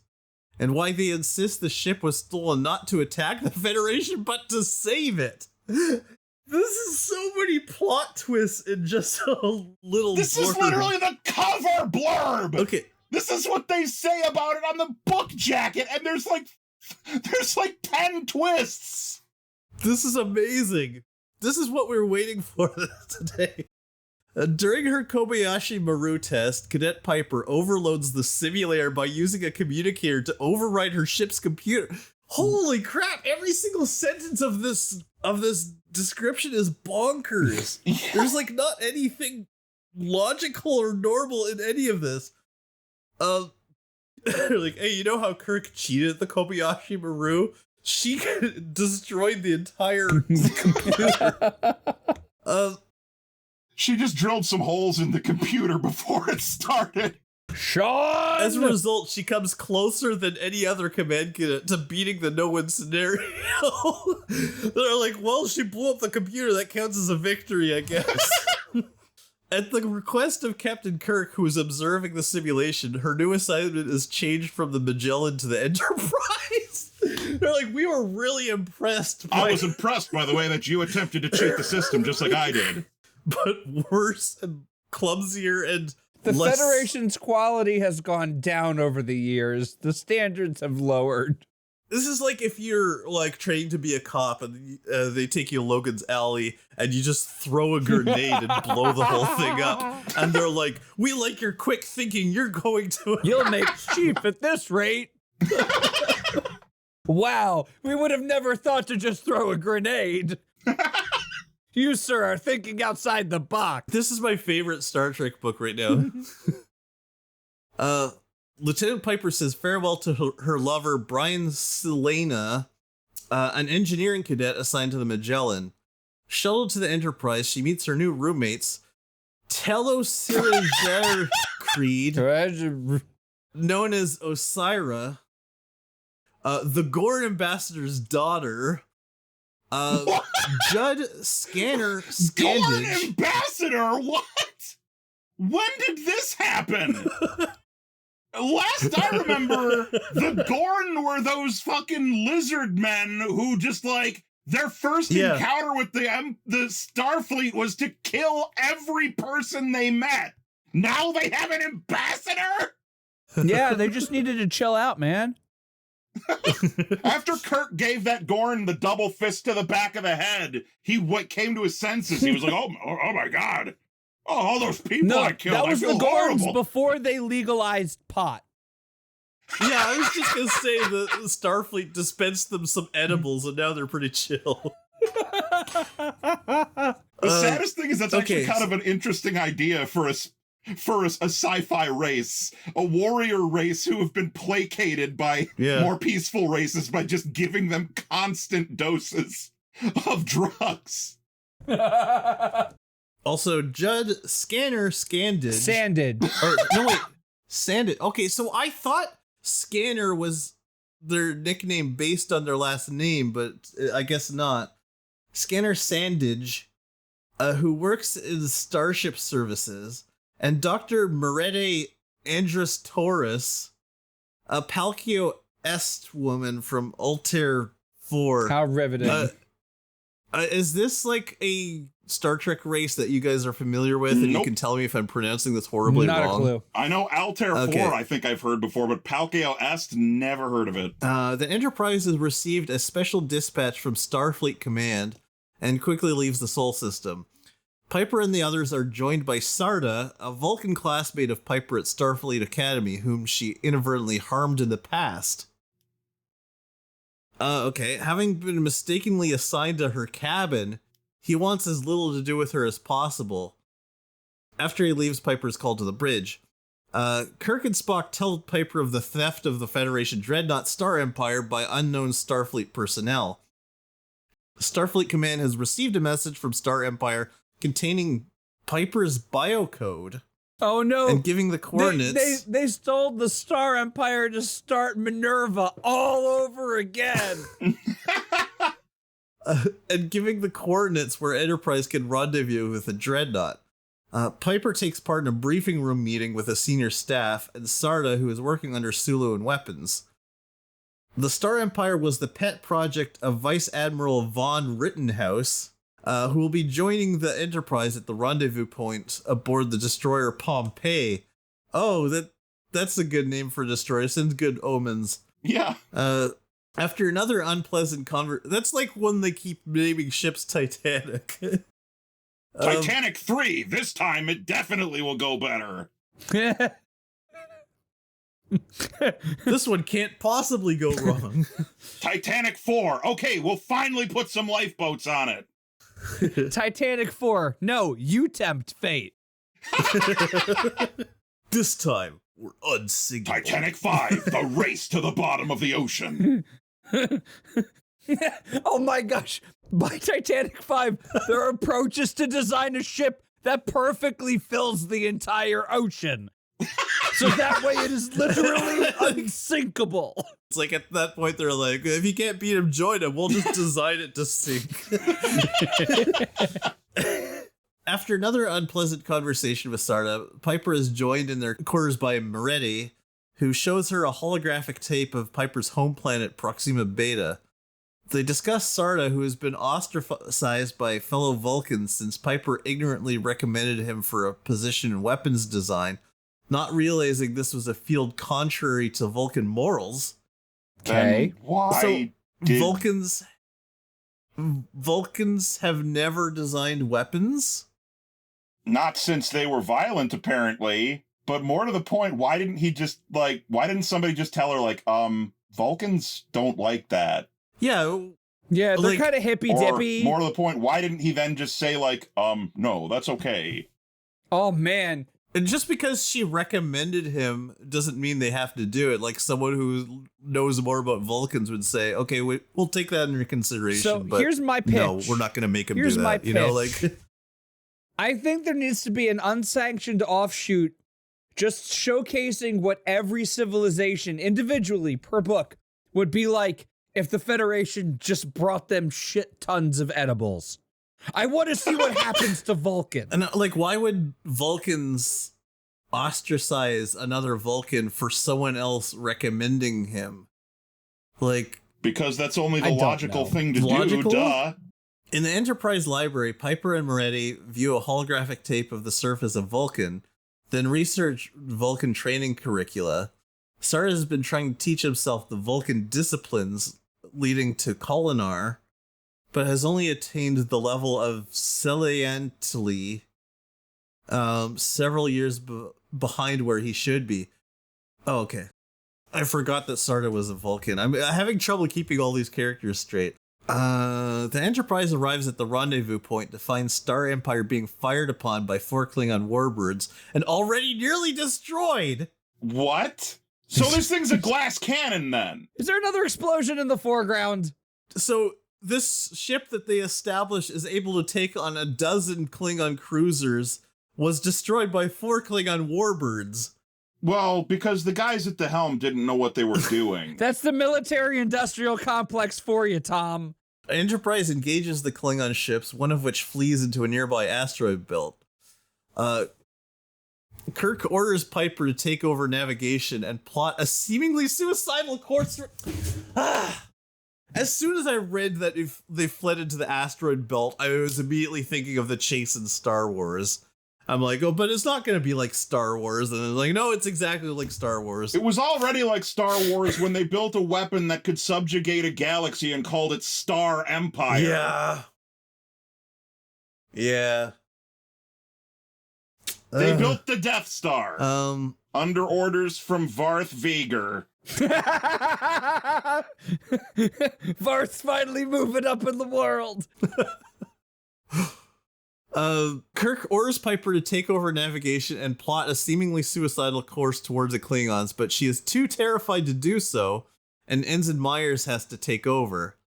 and why they insist the ship was stolen not to attack the Federation, but to save it. This is so many plot twists in just a little This blurb. is literally the cover blurb! Okay. This is what they say about it on the book jacket, and there's like 10 twists! This is amazing. This is what we were waiting for today. During her Kobayashi Maru test, Cadet Piper overloads the simulator by using a communicator to override her ship's computer. Holy crap, every single sentence of this description is bonkers. Yeah. There's like not anything logical or normal in any of this. Like, hey, you know how Kirk cheated at the Kobayashi Maru? She destroyed the entire computer. She just drilled some holes in the computer before it started. Sean! As a result, she comes closer than any other command cadet to beating the no-win scenario. They're like, well, she blew up the computer. That counts as a victory, I guess. At the request of Captain Kirk, who is observing the simulation, her new assignment is changed from the Magellan to the Enterprise. They're like, we were really impressed. I was impressed by the way that you attempted to cheat the system just like I did. But worse and clumsier and The less... Federation's quality has gone down over the years. The standards have lowered. This is like if you're like training to be a cop and they take you to Logan's Alley and you just throw a grenade and blow the whole thing up. And they're like, we like your quick thinking. You're going to... You'll make chief at this rate. Wow, we would have never thought to just throw a grenade. You, sir, are thinking outside the box. This is my favorite Star Trek book right now. Lieutenant Piper says farewell to her lover, Brian Selena, an engineering cadet assigned to the Magellan. Shuttled to the Enterprise, she meets her new roommates, Telosirager Creed, known as Osira, the Gorn ambassador's daughter, Judd Scanner Gorn Scandage. ambassador? What? When did this happen? Last I remember, the Gorn were those fucking lizard men who just like their first encounter with the Starfleet was to kill every person they met. Now they have an ambassador? Yeah, they just needed to chill out, man. After Kirk gave that Gorn the double fist to the back of the head, he came to his senses. He was like, oh my God. Oh, all those people I killed. That was I feel the Gorns horrible. before they legalized pot. Yeah, I was just gonna say the Starfleet dispensed them some edibles and now they're pretty chill. The saddest thing is that's actually kind of an interesting idea for a sci-fi race, a warrior race who have been placated by more peaceful races by just giving them constant doses of drugs. Also, Judd Scanner Scandage. Sanded. Or, no, wait. Sanded. Okay, so I thought Scanner was their nickname based on their last name, but I guess not. Scanner Sandage, who works in Starship Services, and Dr. Merete Andrus Taurus, a Palkio Est woman from Altair 4. How riveting. Is this like a Star Trek race that you guys are familiar with, and you can tell me if I'm pronouncing this horribly wrong? Not a clue. I know Altair 4 I think I've heard before, but Palkio Est, never heard of it. The Enterprise has received a special dispatch from Starfleet Command and quickly leaves the Sol system. Piper and the others are joined by Sarda, a Vulcan classmate of Piper at Starfleet Academy, whom she inadvertently harmed in the past. Having been mistakenly assigned to her cabin, he wants as little to do with her as possible. After he leaves, Piper is called to the bridge. Kirk and Spock tell Piper of the theft of the Federation Dreadnought Star Empire by unknown Starfleet personnel. Starfleet Command has received a message from Star Empire containing Piper's biocode. Oh no! And giving the coordinates. They stole the Star Empire to start Minerva all over again. And giving the coordinates where Enterprise can rendezvous with a Dreadnought. Piper takes part in a briefing room meeting with a senior staff and Sarda, who is working under Sulu in weapons. The Star Empire was the pet project of Vice Admiral von Rittenhouse, who will be joining the Enterprise at the rendezvous point aboard the destroyer Pompeii. Oh, that's a good name for a destroyer. Sends good omens. Yeah. After another unpleasant that's like when they keep naming ships Titanic. Titanic 3. This time it definitely will go better. This one can't possibly go wrong. Titanic 4. Okay, we'll finally put some lifeboats on it. Titanic 4. No, you tempt fate. This time, we're unsinkable. Titanic 5. The race to the bottom of the ocean. Oh my gosh. By Titanic 5, their approach is to design a ship that perfectly fills the entire ocean. So that way it is literally unsinkable. It's like at that point they're like, if you can't beat him, join him. We'll just design it to sink. After another unpleasant conversation with Sarda, Piper is joined in their quarters by Moretti, who shows her a holographic tape of Piper's home planet, Proxima Beta. They discuss Sarda, who has been ostracized by fellow Vulcans since Piper ignorantly recommended him for a position in weapons design, not realizing this was a field contrary to Vulcan morals. Okay. Why? So Vulcans have never designed weapons? Not since they were violent, apparently. But more to the point, why didn't somebody just tell her, like, Vulcans don't like that? Yeah. Yeah, they're like, kind of hippy-dippy. More to the point, why didn't he then just say, like, no, that's okay? Oh, man. And just because she recommended him doesn't mean they have to do it. Like someone who knows more about Vulcans would say, okay, we'll take that into consideration. So but here's my pitch. No, we're not going to make him Here's do that. my You know, pitch. like I think there needs to be an unsanctioned offshoot just showcasing what every civilization individually per book would be like if the Federation just brought them shit tons of edibles. I want to see what happens to Vulcan. And like, why would Vulcans ostracize another Vulcan for someone else recommending him? Like, because that's only the I don't logical know. thing to Logical? do, duh. in the Enterprise library, Piper and Moretti view a holographic tape of the surface of Vulcan, then research Vulcan training curricula. Sarda has been trying to teach himself the Vulcan disciplines leading to Kolinar, but has only attained the level of Celiantli several years behind where he should be. Oh, okay. I forgot that Sarda was a Vulcan. I'm having trouble keeping all these characters straight. The Enterprise arrives at the rendezvous point to find Star Empire being fired upon by 4 Klingon warbirds and already nearly destroyed. What? So this thing's a glass cannon then? Is there another explosion in the foreground? So this ship that they established is able to take on 12 Klingon cruisers was destroyed by 4 Klingon warbirds. Well, because the guys at the helm didn't know what they were doing. That's the military-industrial complex for you, Tom. Enterprise engages the Klingon ships, one of which flees into a nearby asteroid belt. Kirk orders Piper to take over navigation and plot a seemingly suicidal course. As soon as I read that if they fled into the asteroid belt, I was immediately thinking of the chase in Star Wars. I'm like, oh, but it's not going to be like Star Wars. And I'm like, no, it's exactly like Star Wars. It was already like Star Wars when they built a weapon that could subjugate a galaxy and called it Star Empire. Yeah. Yeah. They built the Death Star. Under orders from Varth Viger. Varth's finally moving up in the world. Kirk orders Piper to take over navigation and plot a seemingly suicidal course towards the Klingons, but she is too terrified to do so, and Ensign Myers has to take over.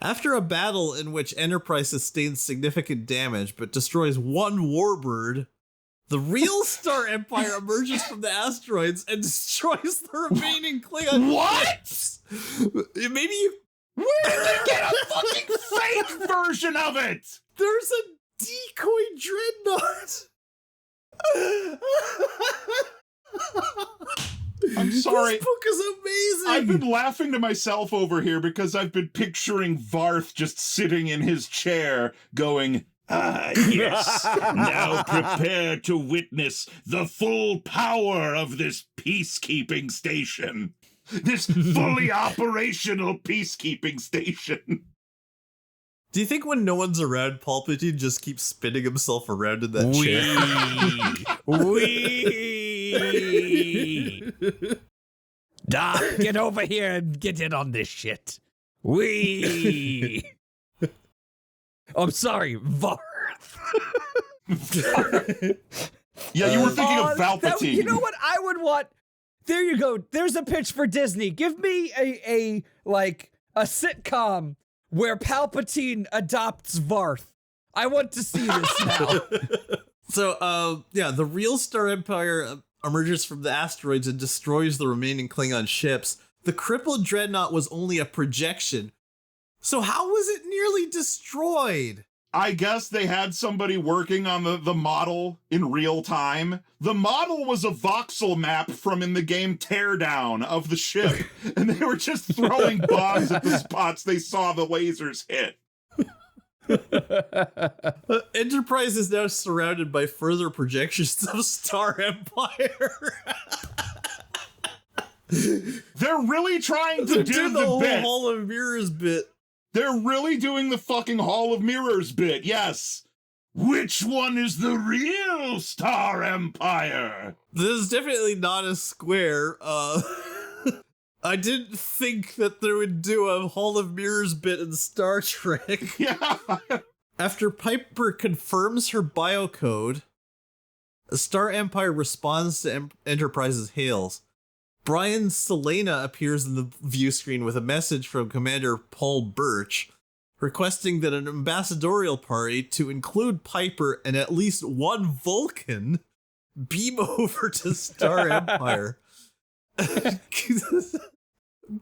After a battle in which Enterprise sustains significant damage but destroys one warbird, the real Star Empire emerges from the asteroids and destroys the remaining Klingon. What? Maybe you... Where did they get a fucking fake version of it? There's a decoy Dreadnought. I'm sorry. This book is amazing. I've been laughing to myself over here because I've been picturing Varth just sitting in his chair going, "Ah, yes. Now prepare to witness the full power of this peacekeeping station. This fully operational peacekeeping station." Do you think when no one's around, Palpatine just keeps spinning himself around in that chair? Doc, get over here and get in on this shit. I'm sorry, Varth. Yeah, you were thinking of Palpatine. You know what I would want? There you go. There's a pitch for Disney. Give me a sitcom where Palpatine adopts Varth. I want to see this now. So, the real Star Empire emerges from the asteroids and destroys the remaining Klingon ships. The crippled Dreadnought was only a projection. So how was it nearly destroyed? I guess they had somebody working on the model in real time. The model was a voxel map from in the game Teardown of the ship, and they were just throwing bombs at the spots they saw the lasers hit. Enterprise is now surrounded by further projections of Star Empire. They're really trying to do the the whole bit. Hall of Mirrors bit. They're really doing the fucking Hall of Mirrors bit, yes. Which one is the real Star Empire? This is definitely not a square. I didn't think that they would do a Hall of Mirrors bit in Star Trek. Yeah. After Piper confirms her biocode, Star Empire responds to Enterprise's hails. Brian Selena appears in the view screen with a message from Commander Paul Birch, requesting that an ambassadorial party to include Piper and at least one Vulcan beam over to Star Empire.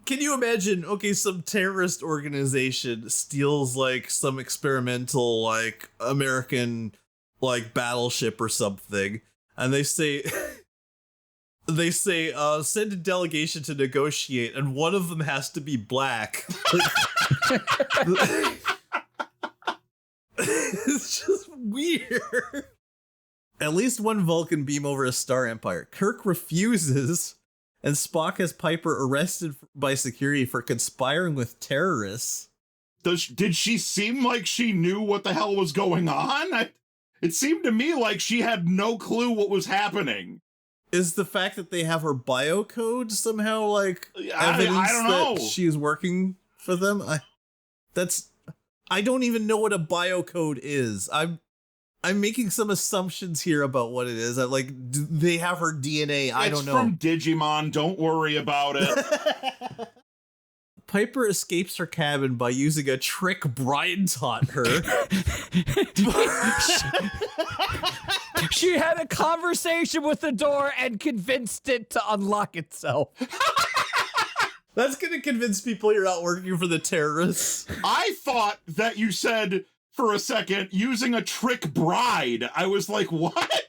Can you imagine, some terrorist organization steals, some experimental, American, battleship or something, and they say... send a delegation to negotiate, and one of them has to be black. It's just weird. At least one Vulcan beam over a Star Empire. Kirk refuses, and Spock has Piper arrested by security for conspiring with terrorists. Did she seem like she knew what the hell was going on? It seemed to me like she had no clue what was happening. Is the fact that they have her biocode somehow evidence I don't know. that she's working for them? I don't even know what a biocode is. I'm making some assumptions here about what it is. Do they have her DNA? I don't know. It's from Digimon. Don't worry about it. Piper escapes her cabin by using a trick Brian taught her. She had a conversation with the door and convinced it to unlock itself. That's going to convince people you're not working for the terrorists. I thought that you said, for a second, using a trick bride. I was like, what?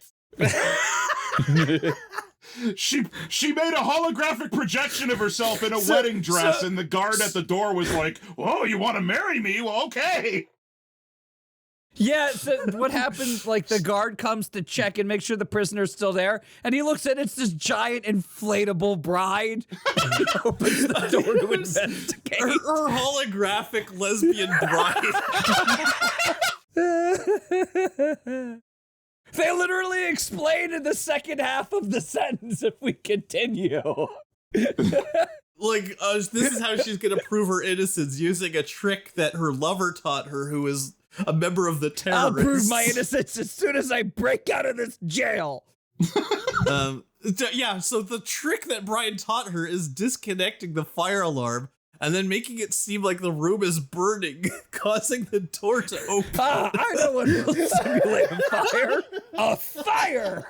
She made a holographic projection of herself in a wedding dress, and the guard at the door was like, "Oh, you want to marry me? Well, okay." Yeah, so what happens, the guard comes to check and make sure the prisoner's still there, and he looks at it's this giant inflatable bride. He opens the door to investigate. Her holographic lesbian bride. They literally explain in the second half of the sentence if we continue. This is how she's going to prove her innocence, using a trick that her lover taught her, who is a member of the terrorists. I'll prove my innocence as soon as I break out of this jail. So the trick that Brian taught her is disconnecting the fire alarm and then making it seem like the room is burning, causing the door to open. I know what will simulate a fire. A fire!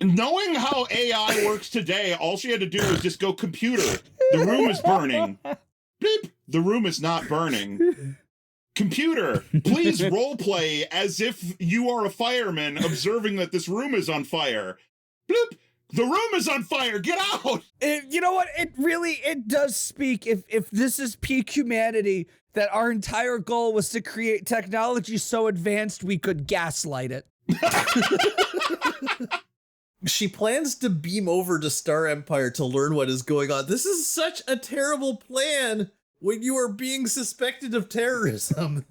Knowing how AI works today, all she had to do was just go, computer, the room is burning. Beep, the room is not burning. Computer, please roleplay as if you are a fireman observing that this room is on fire. Bloop, the room is on fire, get out! You know what? It does speak, if this is peak humanity, that our entire goal was to create technology so advanced we could gaslight it. She plans to beam over to Star Empire to learn what is going on. This is such a terrible plan when you are being suspected of terrorism.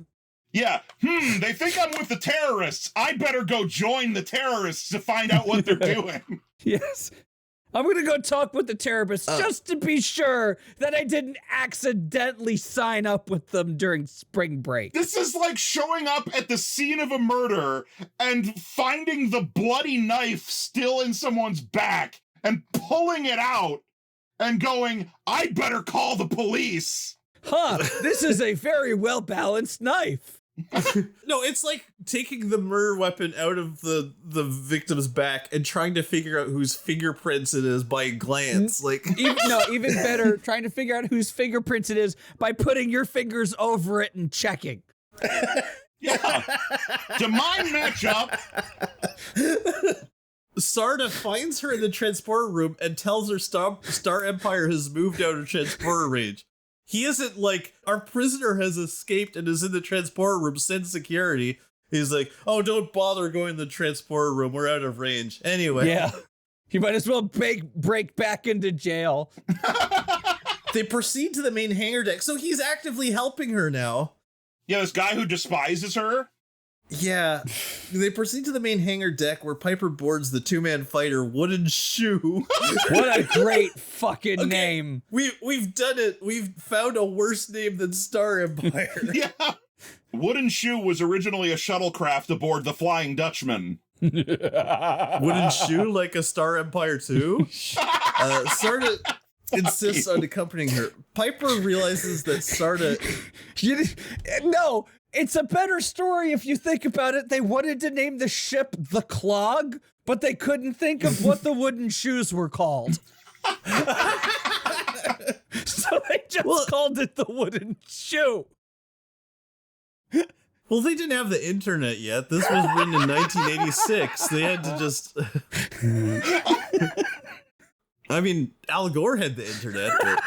Yeah, they think I'm with the terrorists. I better go join the terrorists to find out what they're doing. Yes. I'm gonna go talk with the terrorists just to be sure that I didn't accidentally sign up with them during spring break. This is like showing up at the scene of a murder and finding the bloody knife still in someone's back and pulling it out and going, I better call the police. Huh, this is a very well-balanced knife. No, it's like taking the murder weapon out of the victim's back and trying to figure out whose fingerprints it is by glance. Like, even better, trying to figure out whose fingerprints it is by putting your fingers over it and checking. Yeah. Do mine match up? Sarda finds her in the transporter room and tells her Star Empire has moved out of transporter range. He isn't like, our prisoner has escaped and is in the transporter room, send security. He's like, oh, don't bother going to the transporter room, we're out of range. Anyway. Yeah, you might as well break back into jail. They proceed to the main hangar deck, so he's actively helping her now. Yeah, this guy who despises her? Yeah, they proceed to the main hangar deck where Piper boards the two-man fighter Wooden Shoe. What a great fucking name. We've done it. We've found a worse name than Star Empire. Yeah. Wooden Shoe was originally a shuttlecraft aboard the Flying Dutchman. Wooden Shoe like a Star Empire too? Sarda insists on accompanying her. Piper realizes that Sarda... No, it's a better story if you think about it. They wanted to name the ship the Clog, but they couldn't think of what the wooden shoes were called. So they just called it the Wooden Shoe. Well, they didn't have the internet yet. This was written in 1986. They had to just... I mean, Al Gore had the internet, but...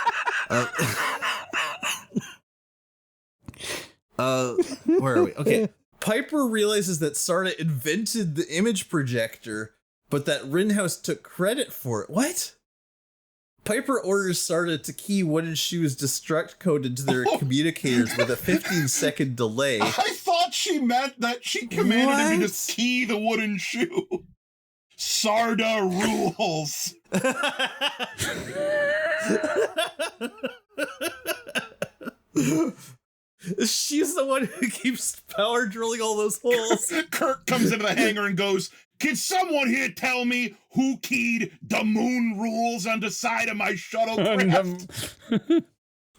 where are we? Okay. Piper realizes that Sarda invented the image projector, but that Rittenhouse took credit for it. What? Piper orders Sarda to key Wooden Shoe's destruct code into their communicators with a 15-second delay. I thought she meant that she commanded him to just key the Wooden Shoe. Sarda rules. She's the one who keeps power drilling all those holes. Kirk comes into the hangar and goes, can someone here tell me who keyed the moon rules on the side of my shuttlecraft?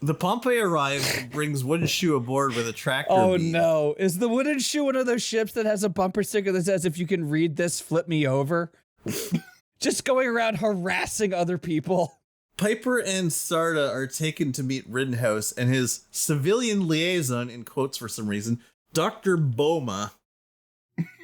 The Pompey arrives and brings Wooden Shoe aboard with a tractor beam. No. Is the Wooden Shoe one of those ships that has a bumper sticker that says, if you can read this, flip me over? Just going around harassing other people. Piper and Sarda are taken to meet Rittenhouse and his civilian liaison, in quotes for some reason, Dr. Boma.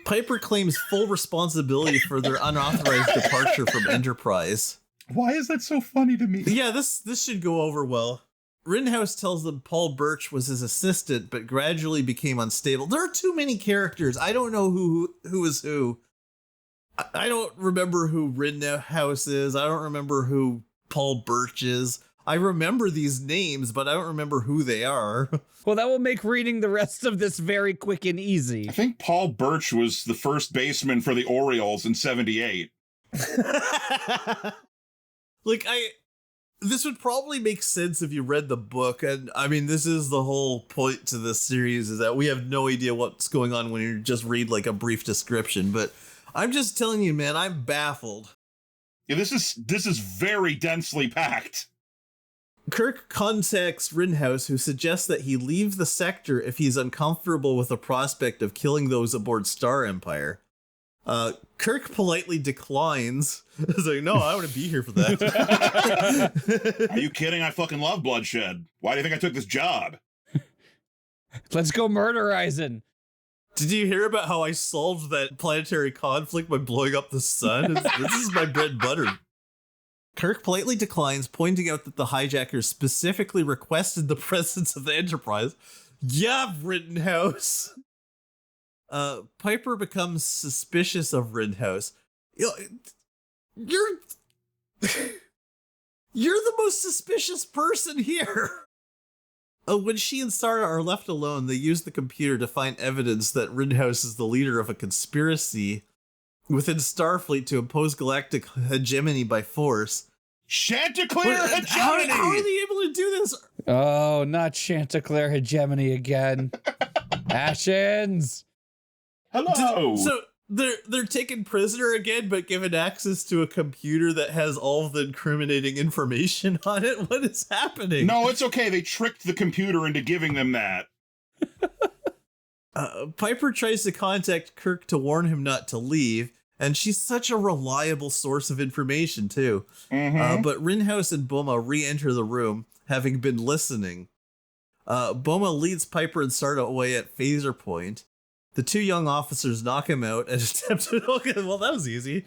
Piper claims full responsibility for their unauthorized departure from Enterprise. Why is that so funny to me? Yeah, this should go over well. Rittenhouse tells them Paul Birch was his assistant, but gradually became unstable. There are too many characters. I don't know who is who. I don't remember who Rittenhouse is. I don't remember who Paul Birch is. I remember these names, but I don't remember who they are. Well, that will make reading the rest of this very quick and easy. I think Paul Birch was the first baseman for the Orioles in '78. This would probably make sense if you read the book. And I mean, this is the whole point to this series, is that we have no idea what's going on when you just read like a brief description. But I'm just telling you, man, I'm baffled. Yeah, this is very densely packed. Kirk contacts Rittenhouse, who suggests that he leave the sector if he's uncomfortable with the prospect of killing those aboard Star Empire. Kirk politely declines. He's like, no, I want to be here for that. Are you kidding? I fucking love bloodshed. Why do you think I took this job? Let's go murderizing. Did you hear about how I solved that planetary conflict by blowing up the sun? This is my bread and butter. Kirk politely declines, pointing out that the hijackers specifically requested the presence of the Enterprise. Yeah, Rittenhouse. Piper becomes suspicious of Rittenhouse. You're the most suspicious person here. When she and Sarah are left alone, they use the computer to find evidence that Rittenhouse is the leader of a conspiracy within Starfleet to impose galactic hegemony by force. Chanticleer hegemony! How are they able to do this? Oh, not Chanticleer hegemony again. Ashens! Hello! So they're taken prisoner again, but given access to a computer that has all of the incriminating information on it? What is happening? No, it's okay. They tricked the computer into giving them that. Piper tries to contact Kirk to warn him not to leave, and she's such a reliable source of information, too. Mm-hmm. But Rittenhouse and Boma re-enter the room, having been listening. Boma leads Piper and Sarda away at phaser point. The two young officers knock him out and attempt to... Okay, well, that was easy.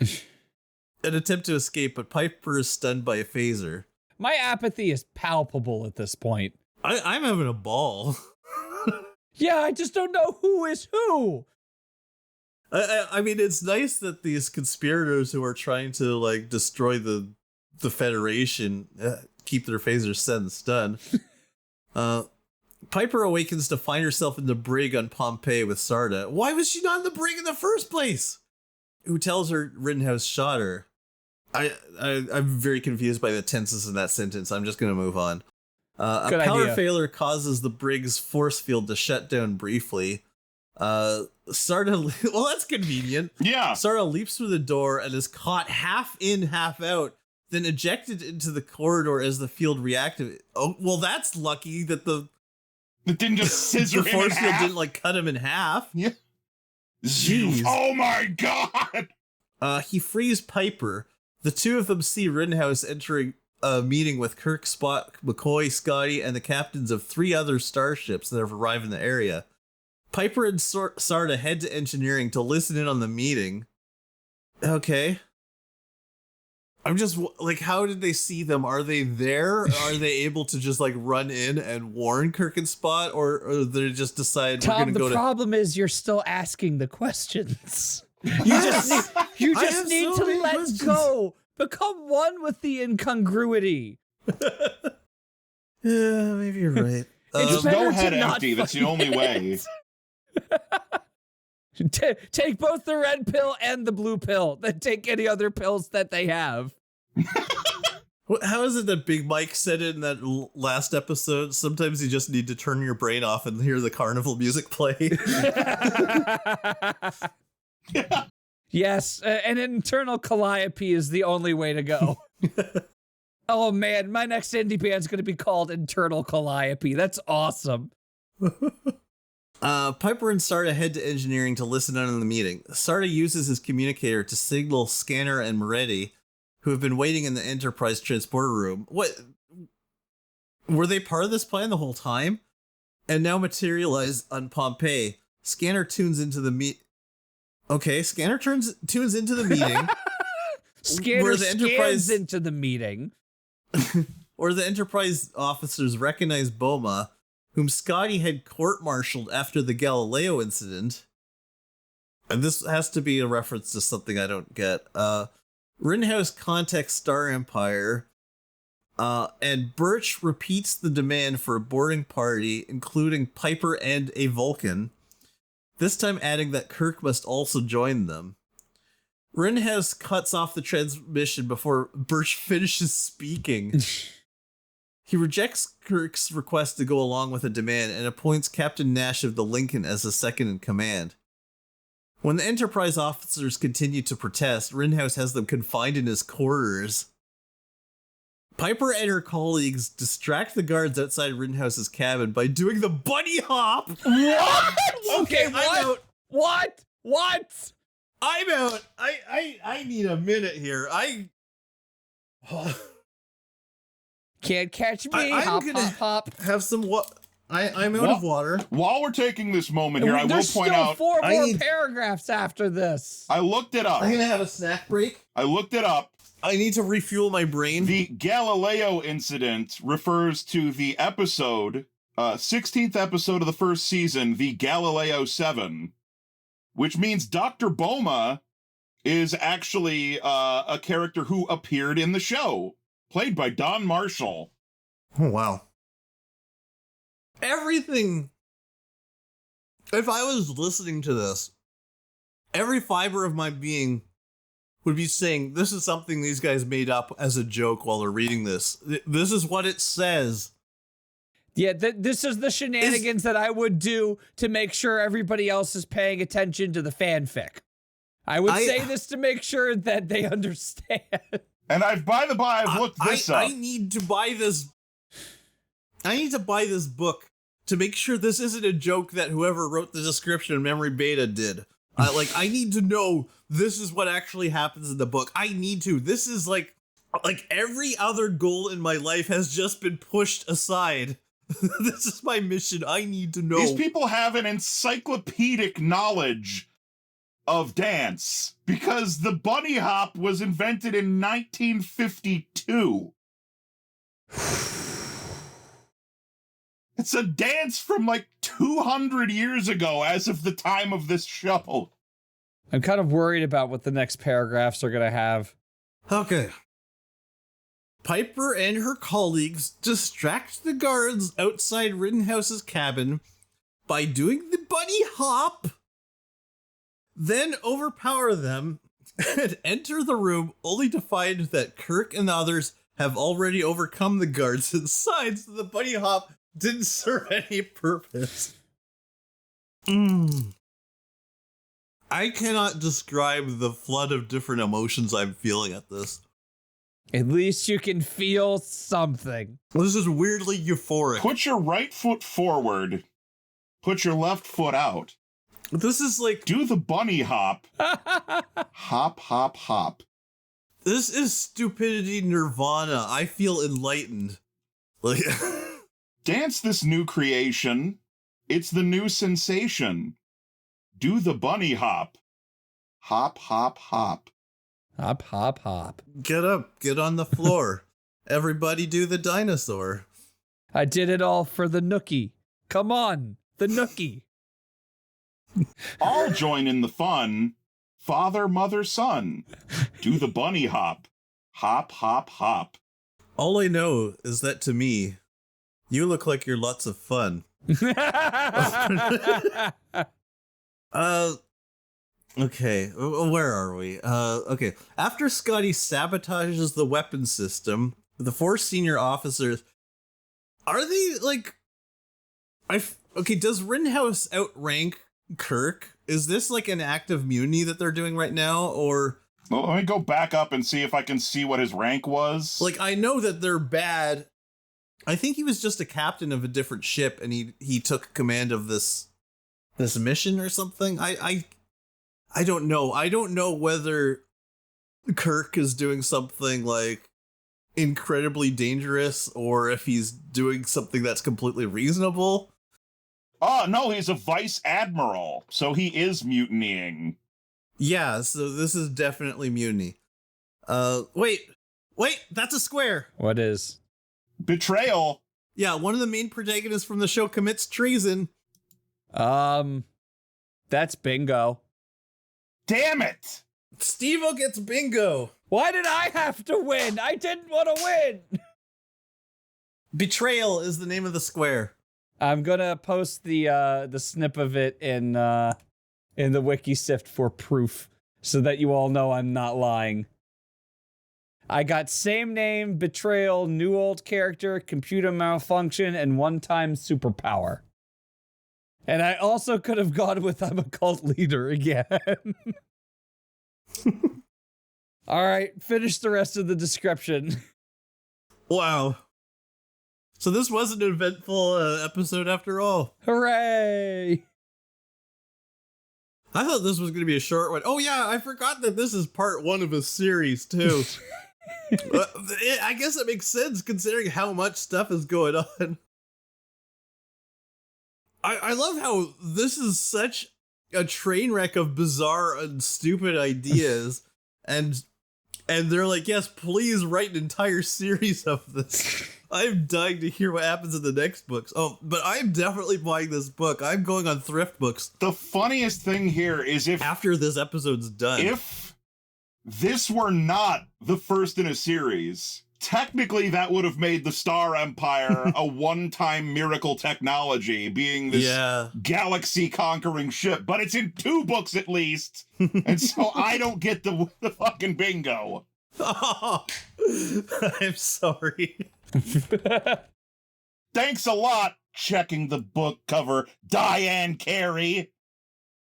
An attempt to escape, but Piper is stunned by a phaser. My apathy is palpable at this point. I'm having a ball. Yeah, I just don't know who is who. I mean, it's nice that these conspirators who are trying to, like, destroy the Federation keep their phasers set and stunned. Piper awakens to find herself in the brig on Pompeii with Sarda. Why was she not in the brig in the first place? Who tells her Rittenhouse shot her. I'm very confused by the tenses in that sentence. I'm just going to move on. A power failure causes the brig's force field to shut down briefly. Sarda, well, that's convenient. Yeah. Sarda leaps through the door and is caught half in, half out, then ejected into the corridor as the field reactivates. Oh, well, that's lucky that it didn't just scissor the him in force field half. didn't like cut him in half. Yeah. Jeez. Oh my god! He frees Piper. The two of them see Rittenhouse entering a meeting with Kirk, Spock, McCoy, Scotty, and the captains of 3 other starships that have arrived in the area. Piper and Sarda head to engineering to listen in on the meeting. Okay. I'm just like, how did they see them? Are they there? Are they able to just like run in and warn Kirk and Spot, or they just decide Tom, we're going to go to... the problem is you're still asking the questions. You just need to let go. Become one with the incongruity. Yeah, maybe you're right. Just go head empty. That's the only way. Take both the red pill and the blue pill. Then take any other pills that they have. How is it that Big Mike said it in that last episode? Sometimes you just need to turn your brain off and hear the carnival music play. Yes, an internal calliope is the only way to go. Oh man, my next indie band's going to be called Internal Calliope. That's awesome. Piper and Sarda head to engineering to listen in on the meeting. Sarda uses his communicator to signal Scanner and Moretti, who have been waiting in the Enterprise transporter room. What? Were they part of this plan the whole time? And now materialize on Pompeii. Scanner tunes into the Okay, Scanner tunes into the meeting. Scanner scans into the meeting. Or the Enterprise officers recognize Boma, whom Scotty had court-martialed after the Galileo incident. And this has to be a reference to something I don't get. Rittenhouse contacts Star Empire, and Birch repeats the demand for a boarding party, including Piper and a Vulcan, this time adding that Kirk must also join them. Rittenhouse cuts off the transmission before Birch finishes speaking. He rejects Kirk's request to go along with the demand and appoints Captain Nash of the Lincoln as the second in command. When the Enterprise officers continue to protest, Rittenhouse has them confined in his quarters. Piper and her colleagues distract the guards outside Rittenhouse's cabin by doing the bunny hop. What? Okay, I'm what? out. What? I'm out. I need a minute here. Can't catch me. I'm Hop, gonna hop, hop. have some I'm out of water. While we're taking this moment here, I will There's point still out 4 I more need- paragraphs after this. I looked it up. I'm gonna have a snack break. I looked it up. I need to refuel my brain. The Galileo incident refers to the episode, 16th episode of the first season, the Galileo 7, which means Dr. Boma is actually a character who appeared in the show, played by Don Marshall. Oh, wow. Everything. If I was listening to this, every fiber of my being would be saying, this is something these guys made up as a joke while they're reading this. This is what it says. Yeah, this is the shenanigans that I would do to make sure everybody else is paying attention to the fanfic. I would say this to make sure that they understand. And I've looked this up. I need to buy this. I need to buy this book to make sure this isn't a joke that whoever wrote the description in Memory Beta did. I need to know this is what actually happens in the book. I need to. This is like every other goal in my life has just been pushed aside. This is my mission. I need to know. These people have an encyclopedic knowledge of dance because the bunny hop was invented in 1952. It's a dance from like 200 years ago as of the time of this show. I'm kind of worried about what the next paragraphs are going to have. Okay. Piper and her colleagues distract the guards outside Rittenhouse's cabin by doing the bunny hop, then overpower them and enter the room only to find that Kirk and the others have already overcome the guards inside, so the bunny hop didn't serve any purpose. I cannot describe the flood of different emotions I'm feeling at this. At least you can feel something. This is weirdly euphoric. Put your right foot forward. Put your left foot out. This is like... Do the bunny hop. Hop, hop, hop. This is stupidity nirvana. I feel enlightened. Like... Dance this new creation. It's the new sensation. Do the bunny hop. Hop, hop, hop. Hop, hop, hop. Get up. Get on the floor. Everybody do the dinosaur. I did it all for the nookie. Come on, the nookie. All join in the fun. Father, mother, son. Do the bunny hop. Hop, hop, hop. All I know is that to me, you look like you're lots of fun. Okay, where are we? Okay. After Scotty sabotages the weapon system, the 4 senior officers, are they like... Okay, does Rittenhouse outrank Kirk? Is this like an act of mutiny that they're doing right now, or... Well, let me go back up and see if I can see what his rank was. Like, I know that they're bad. I think he was just a captain of a different ship, and he took command of this mission or something. I don't know. I don't know whether Kirk is doing something like incredibly dangerous or if he's doing something that's completely reasonable. Oh, no, he's a vice admiral, so he is mutinying. Yeah, so this is definitely mutiny. Wait, that's a square. What is? Betrayal. Yeah, one of the main protagonists from the show commits treason. That's bingo. Damn it! Stevo gets bingo. Why did I have to win? I didn't want to win. Betrayal is the name of the square. I'm gonna post the snip of it in the Wiki Sift for proof, so that you all know I'm not lying. I got same name, betrayal, new old character, computer malfunction, and one-time superpower. And I also could have gone with I'm a cult leader again. All right, finish the rest of the description. Wow. So this was an eventful episode after all. Hooray! I thought this was going to be a short one. Oh yeah, I forgot that this is part 1 of a series too. I guess it makes sense considering how much stuff is going on. I love how this is such a train wreck of bizarre and stupid ideas, and they're like, yes, please write an entire series of this. I'm dying to hear what happens in the next books. Oh, but I'm definitely buying this book. I'm going on Thrift Books. The funniest thing here is after this episode's done. If this were not the first in a series, technically that would have made the Star Empire a one-time miracle technology, being this galaxy-conquering ship. But it's in 2 books at least, and so I don't get the fucking bingo. Oh, I'm sorry. Thanks a lot, checking the book cover, Diane Carey.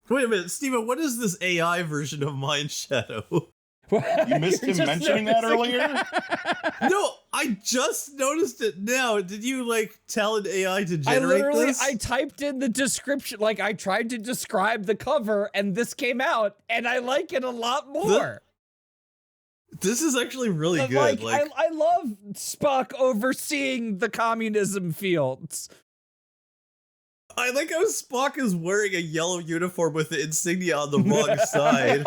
Wait a minute, Steven, what is this AI version of Mindshadow? You missed him mentioning that earlier? No, I just noticed it now. Did you, tell an AI to generate this? I typed in the description, I tried to describe the cover, and this came out, and I like it a lot more. This is actually really good. I love Spock overseeing the communism fields. I like how Spock is wearing a yellow uniform with the insignia on the wrong side.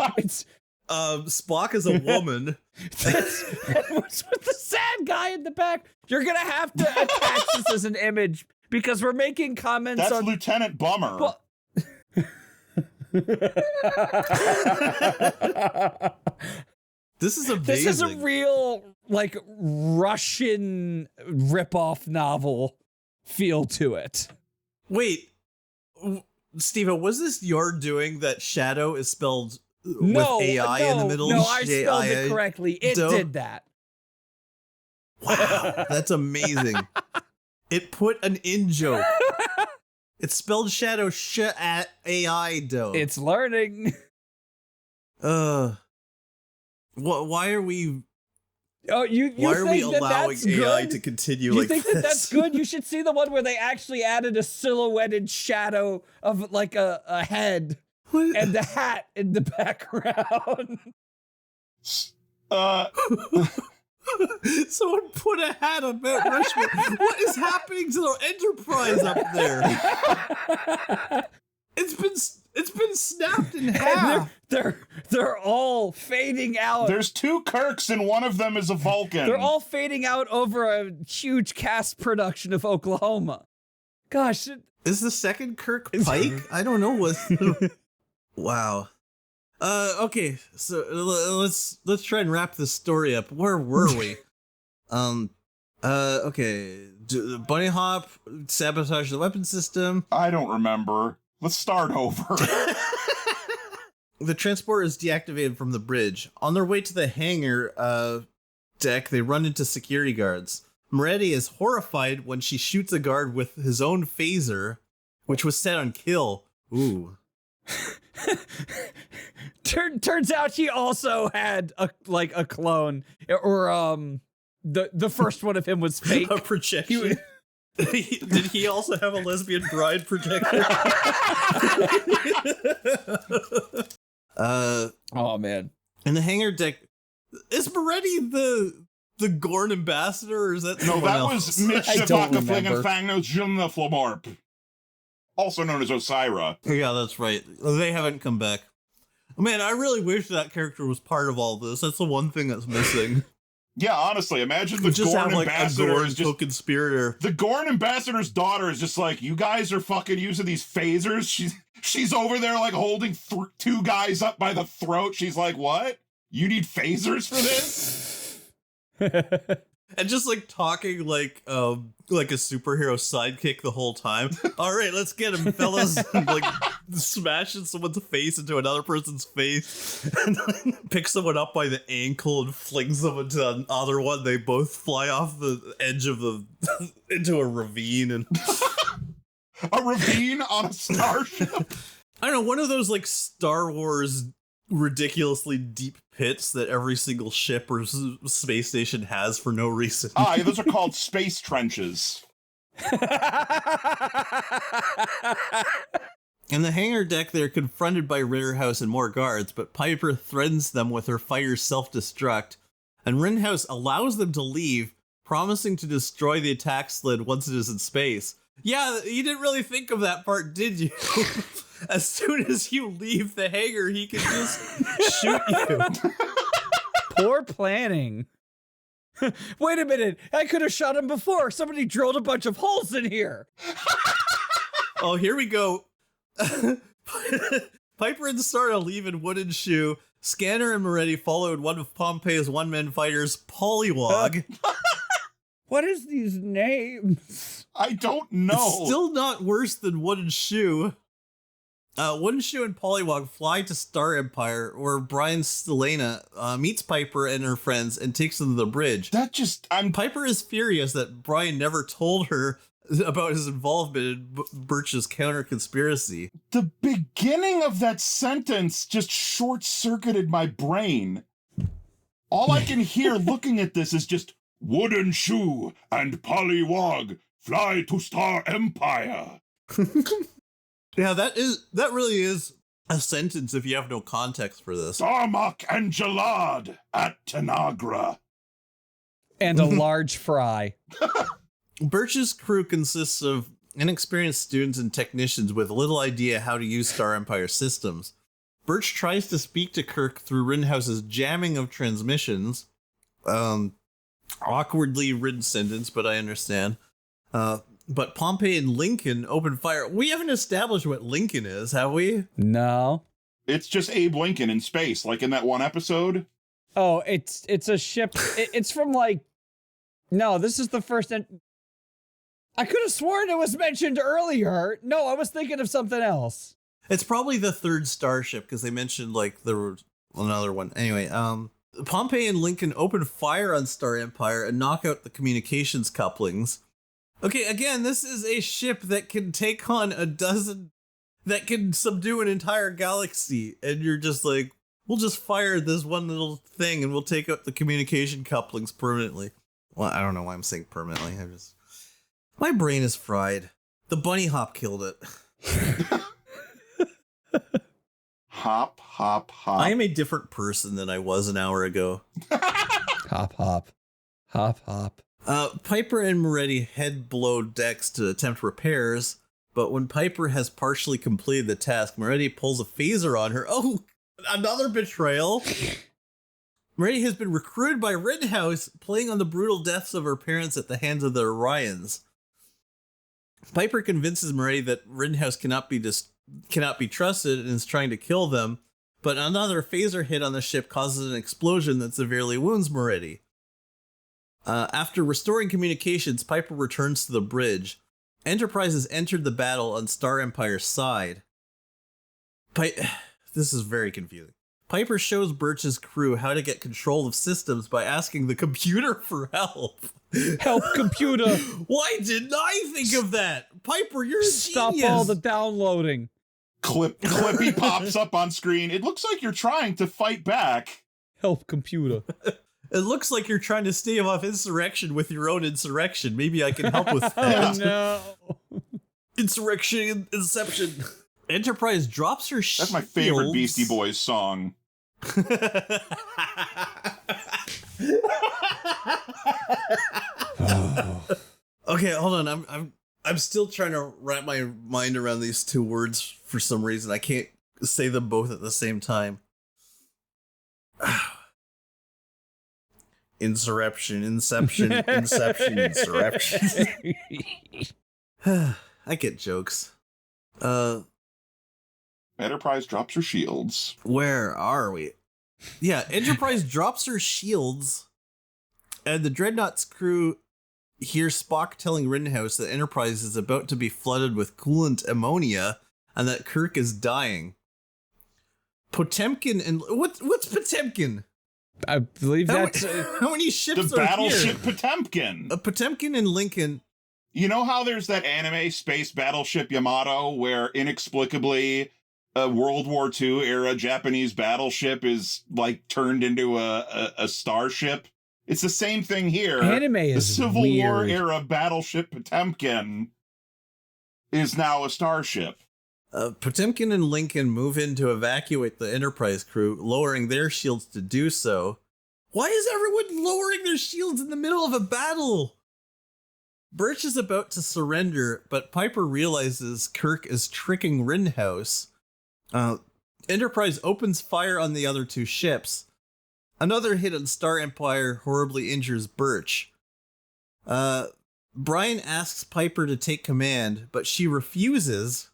Spock is a woman. What's with the sad guy in the back? You're gonna have to attach this as an image because we're making comments on... That's Lieutenant Bummer. Well... This is amazing. This is a real, Russian ripoff novel feel to it. Wait, Stevo, was this your doing that Shadow is spelled with AI in the middle? No, I spelled it correctly. It did that. Wow, that's amazing. It put an in-joke. It spelled Shadow at AI, though. It's learning. Why are we... Oh, you why are we allowing AI good? To continue you like this? You think that's good? You should see the one where they actually added a silhouetted shadow of a head and the hat in the background. Someone put a hat on Mount Rushmore. What is happening to the Enterprise up there? It's been snapped in half. They're all fading out. There's 2 Kirks and one of them is a Vulcan. They're all fading out over a huge cast production of Oklahoma. Gosh, is the second Kirk Pike? I don't know what. Wow. Okay, so let's try and wrap this story up. Where were we? Okay. Bunny Hop sabotaged the weapon system. I don't remember. Let's start over. The transporter is deactivated from the bridge. On their way to the hangar deck, they run into security guards. Moretti is horrified when she shoots a guard with his own phaser, which was set on kill. Ooh. Turns out he also had a clone, or the first one of him was fake. A projection. Did he also have a lesbian bride projector? Oh man! In the hangar deck, is Moretti the Gorn ambassador, or is that no? That else? Was Mitch Fangnos Jumna Flamorp, also known as Osira. Yeah, that's right. They haven't come back. Man, I really wish that character was part of all this. That's the one thing that's missing. Yeah, honestly, imagine the Gorn ambassador is just co-conspirator. The Gorn ambassador's daughter is just like, you guys are fucking using these phasers. She's over there like holding 2 guys up by the throat. She's like, what? You need phasers for this? And just like talking like a superhero sidekick the whole time. All right, let's get him, fellas. Like smashing someone's face into another person's face, and then picks someone up by the ankle and flings them into another one. They both fly off the edge of into a ravine. And A ravine on a starship? I don't know, one of those like Star Wars ridiculously deep pits that every single ship or space station has for no reason. Yeah, those are called space trenches. In the hangar deck, they're confronted by Ritterhouse and more guards, but Piper threatens them with her fire's self-destruct, and Ritterhouse allows them to leave, promising to destroy the attack sled once it is in space. Yeah, you didn't really think of that part, did you? As soon as you leave the hangar, he can just shoot you. Poor planning. Wait a minute, I could have shot him before. Somebody drilled a bunch of holes in here. Oh, here we go. Piper and Sarah leave in wooden shoe. Scanner and Moretti followed one of Pompey's one-man fighters, Polywog. What is these names? I don't know. It's still not worse than Wooden Shoe. Wooden Shoe and Polywog fly to Star Empire, where Brian Stelena meets Piper and her friends and takes them to the bridge. Piper is furious that Brian never told her about his involvement in Birch's counter-conspiracy. The beginning of that sentence just short-circuited my brain. All I can hear looking at this is just, Wooden Shoe and Polywog fly to Star Empire. Yeah, that really is a sentence if you have no context for this. Darmok and Jalad at Tanagra. And a large fry. Birch's crew consists of inexperienced students and technicians with little idea how to use Star Empire systems. Birch tries to speak to Kirk through Rittenhouse's jamming of transmissions. Awkwardly written sentence, but I understand. But Pompey and Lincoln open fire. We haven't established what Lincoln is, have we? No. It's just Abe Lincoln in space, like in that one episode. Oh, it's a ship. It's from like... No, this is the first... I could have sworn it was mentioned earlier. No, I was thinking of something else. It's probably the third starship, because they mentioned like there was another one. Anyway, Pompey and Lincoln open fire on Star Empire and knock out the communications couplings. Okay, again, this is a ship that can take on that can subdue an entire galaxy, and you're just like, we'll just fire this one little thing and we'll take out the communication couplings permanently. Well, I don't know why I'm saying permanently. My brain is fried. The bunny hop killed it. Hop, hop, hop. I am a different person than I was an hour ago. Hop, hop. Hop, hop. Piper and Moretti head below decks to attempt repairs, but when Piper has partially completed the task, Moretti pulls a phaser on her. Oh, another betrayal. Moretti has been recruited by Rittenhouse, playing on the brutal deaths of her parents at the hands of the Orions. Piper convinces Moretti that Rittenhouse cannot be trusted and is trying to kill them, but another phaser hit on the ship causes an explosion that severely wounds Moretti. After restoring communications, Piper returns to the bridge. Enterprise has entered the battle on Star Empire's side. This is very confusing. Piper shows Birch's crew how to get control of systems by asking the computer for help. Help, computer! Why didn't I think of that? Piper, you're a Stop genius. all the downloading. Clippy pops up on screen. It looks like you're trying to fight back. Help, computer. It looks like you're trying to stave off insurrection with your own insurrection. Maybe I can help with that. Oh, no. Insurrection, Inception. Enterprise drops her shields. That's my favorite Beastie Boys song. Okay, hold on. I'm still trying to wrap my mind around these two words for some reason. I can't say them both at the same time. Insurrection, Inception, Inception, Insurrection. I get jokes. Enterprise drops her shields. Where are we? Yeah, Enterprise drops her shields, and the Dreadnought's crew hear Spock telling Rittenhouse that Enterprise is about to be flooded with coolant ammonia and that Kirk is dying. Potemkin and what's Potemkin? I believe that's... How many ships The are battleship here? Potemkin. Potemkin and Lincoln. You know how there's that anime Space Battleship Yamato where inexplicably a World War II era Japanese battleship is like turned into a starship? It's the same thing here. Anime is the Civil weird. War era battleship Potemkin is now a starship. Potemkin and Lincoln move in to evacuate the Enterprise crew, lowering their shields to do so. Why is everyone lowering their shields in the middle of a battle? Birch is about to surrender, but Piper realizes Kirk is tricking Rittenhouse. Enterprise opens fire on the other two ships. Another hit on Star Empire horribly injures Birch. Brian asks Piper to take command, but she refuses.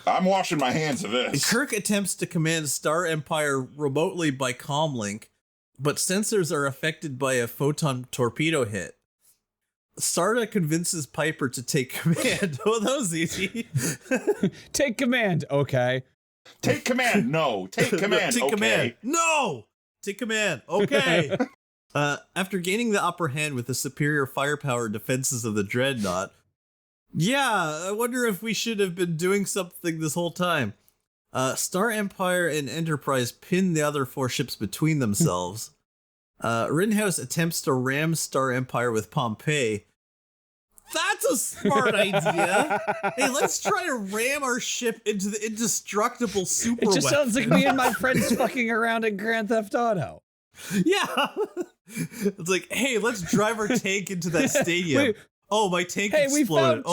I'm washing my hands of this. Kirk attempts to command Star Empire remotely by comlink, but sensors are affected by a photon torpedo hit. Sarda convinces Piper to take command. Oh, that was easy. Take command, okay. Take command, no. Take command, Take okay. command, no. Take command, okay. After gaining the upper hand with the superior firepower defenses of the Dreadnought, yeah, I wonder if we should have been doing something this whole time. Star Empire and Enterprise pin the other four ships between themselves. Rittenhouse attempts to ram Star Empire with Pompeii. That's a smart idea. Hey, let's try to ram our ship into the indestructible super It just weapon. sounds like me and my friends fucking around in Grand Theft Auto. Yeah. It's like, hey, let's drive our tank into that stadium. Wait. Oh, my tank Hey, exploded.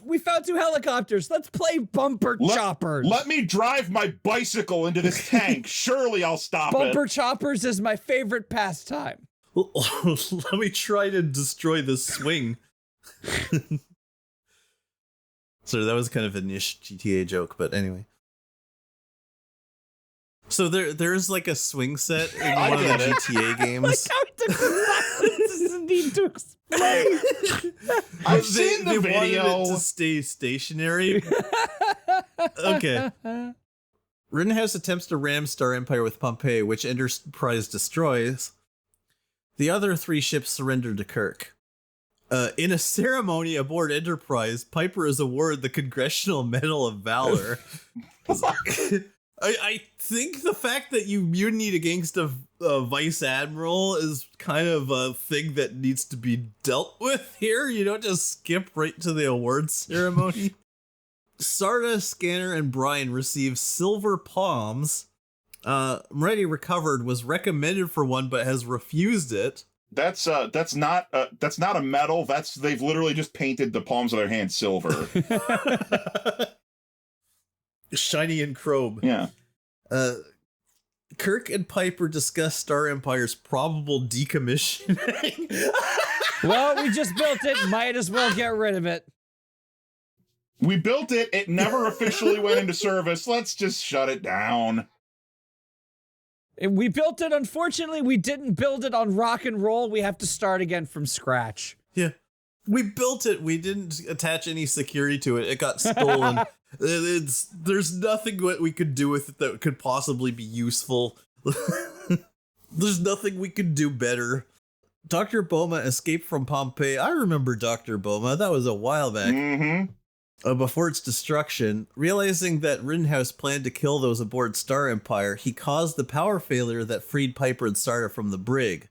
we found two helicopters. Let's play bumper choppers. Let me drive my bicycle into this tank. Surely I'll stop Bumper it. choppers is my favorite pastime. Let me try to destroy this swing. So that was kind of a niche GTA joke, but anyway. So there's like a swing set in one of the GTA games. Like how it took the need to explain. I've seen the video. Wanted it to stay stationary. Okay. Rittenhouse attempts to ram Star Empire with Pompeii, which Enterprise destroys. The other three ships surrender to Kirk. In a ceremony aboard Enterprise, Piper is awarded the Congressional Medal of Valor. I think the fact that you mutinied against a vice admiral is kind of a thing that needs to be dealt with here. You don't just skip right to the awards ceremony. Sarda, Scanner, and Brian receive silver palms. Moretti recovered, was recommended for one, but has refused it. That's not a medal. They've literally just painted the palms of their hands silver. Shiny and chrome. Yeah. Kirk and Piper discuss Star Empire's probable decommissioning. Well, we just built it. Might as well get rid of it. We built it. It never officially went into service. Let's just shut it down. We built it. Unfortunately, we didn't build it on rock and roll. We have to start again from scratch. Yeah. We built it. We didn't attach any security to it. It got stolen. There's nothing what we could do with it that could possibly be useful. There's nothing we could do better. Dr. Boma escaped from Pompeii. I remember Dr. Boma. That was a while back. Mm-hmm. Before its destruction, realizing that Rittenhouse planned to kill those aboard Star Empire, he caused the power failure that freed Piper and Sarda from the brig.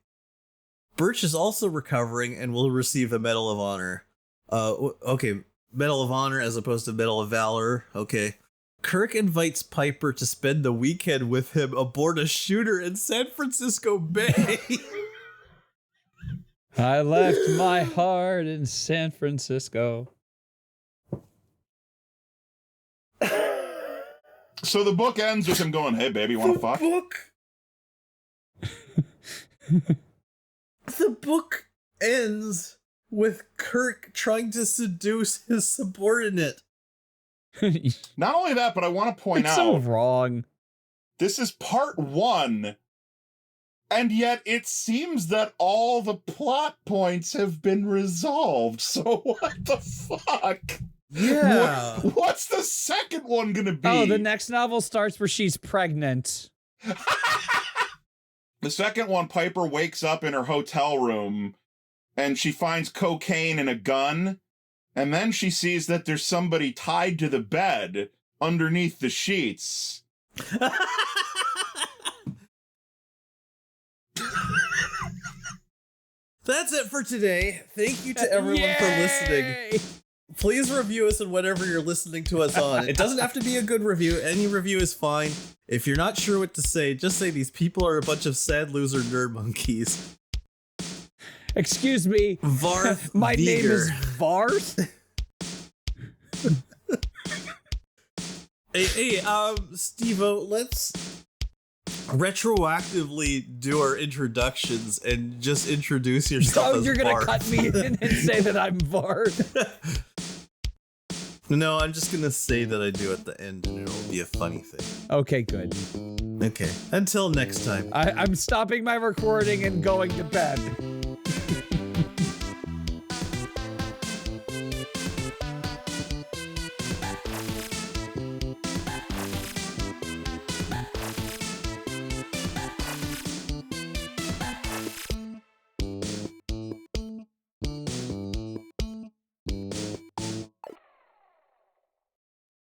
Birch is also recovering and will receive a Medal of Honor. Okay, Medal of Honor as opposed to Medal of Valor. Okay. Kirk invites Piper to spend the weekend with him aboard a shooter in San Francisco Bay. I left my heart in San Francisco. So the book ends with him going, "Hey, baby, want to fuck?" The book ends with Kirk trying to seduce his subordinate. Not only that, but I want to point It's out so wrong. this is part 1, and yet it seems that all the plot points have been resolved. So what the fuck? Yeah. What's the second one gonna be? Oh, the next novel starts where she's pregnant. The second one, Piper wakes up in her hotel room and she finds cocaine and a gun, and then she sees that there's somebody tied to the bed underneath the sheets. That's it for today. Thank you to everyone for listening. Please review us on whatever you're listening to us on. It doesn't have to be a good review. Any review is fine. If you're not sure what to say, just say these people are a bunch of sad loser nerd monkeys. Excuse me. Varth. My name is Varth. Hey, Stevo, let's retroactively do our introductions and just introduce yourself as you're Varth. gonna cut me in and say that I'm Varth. No, I'm just gonna say that I do at the end, and it'll be a funny thing. Okay, good. Okay, until next time. I'm stopping my recording and going to bed.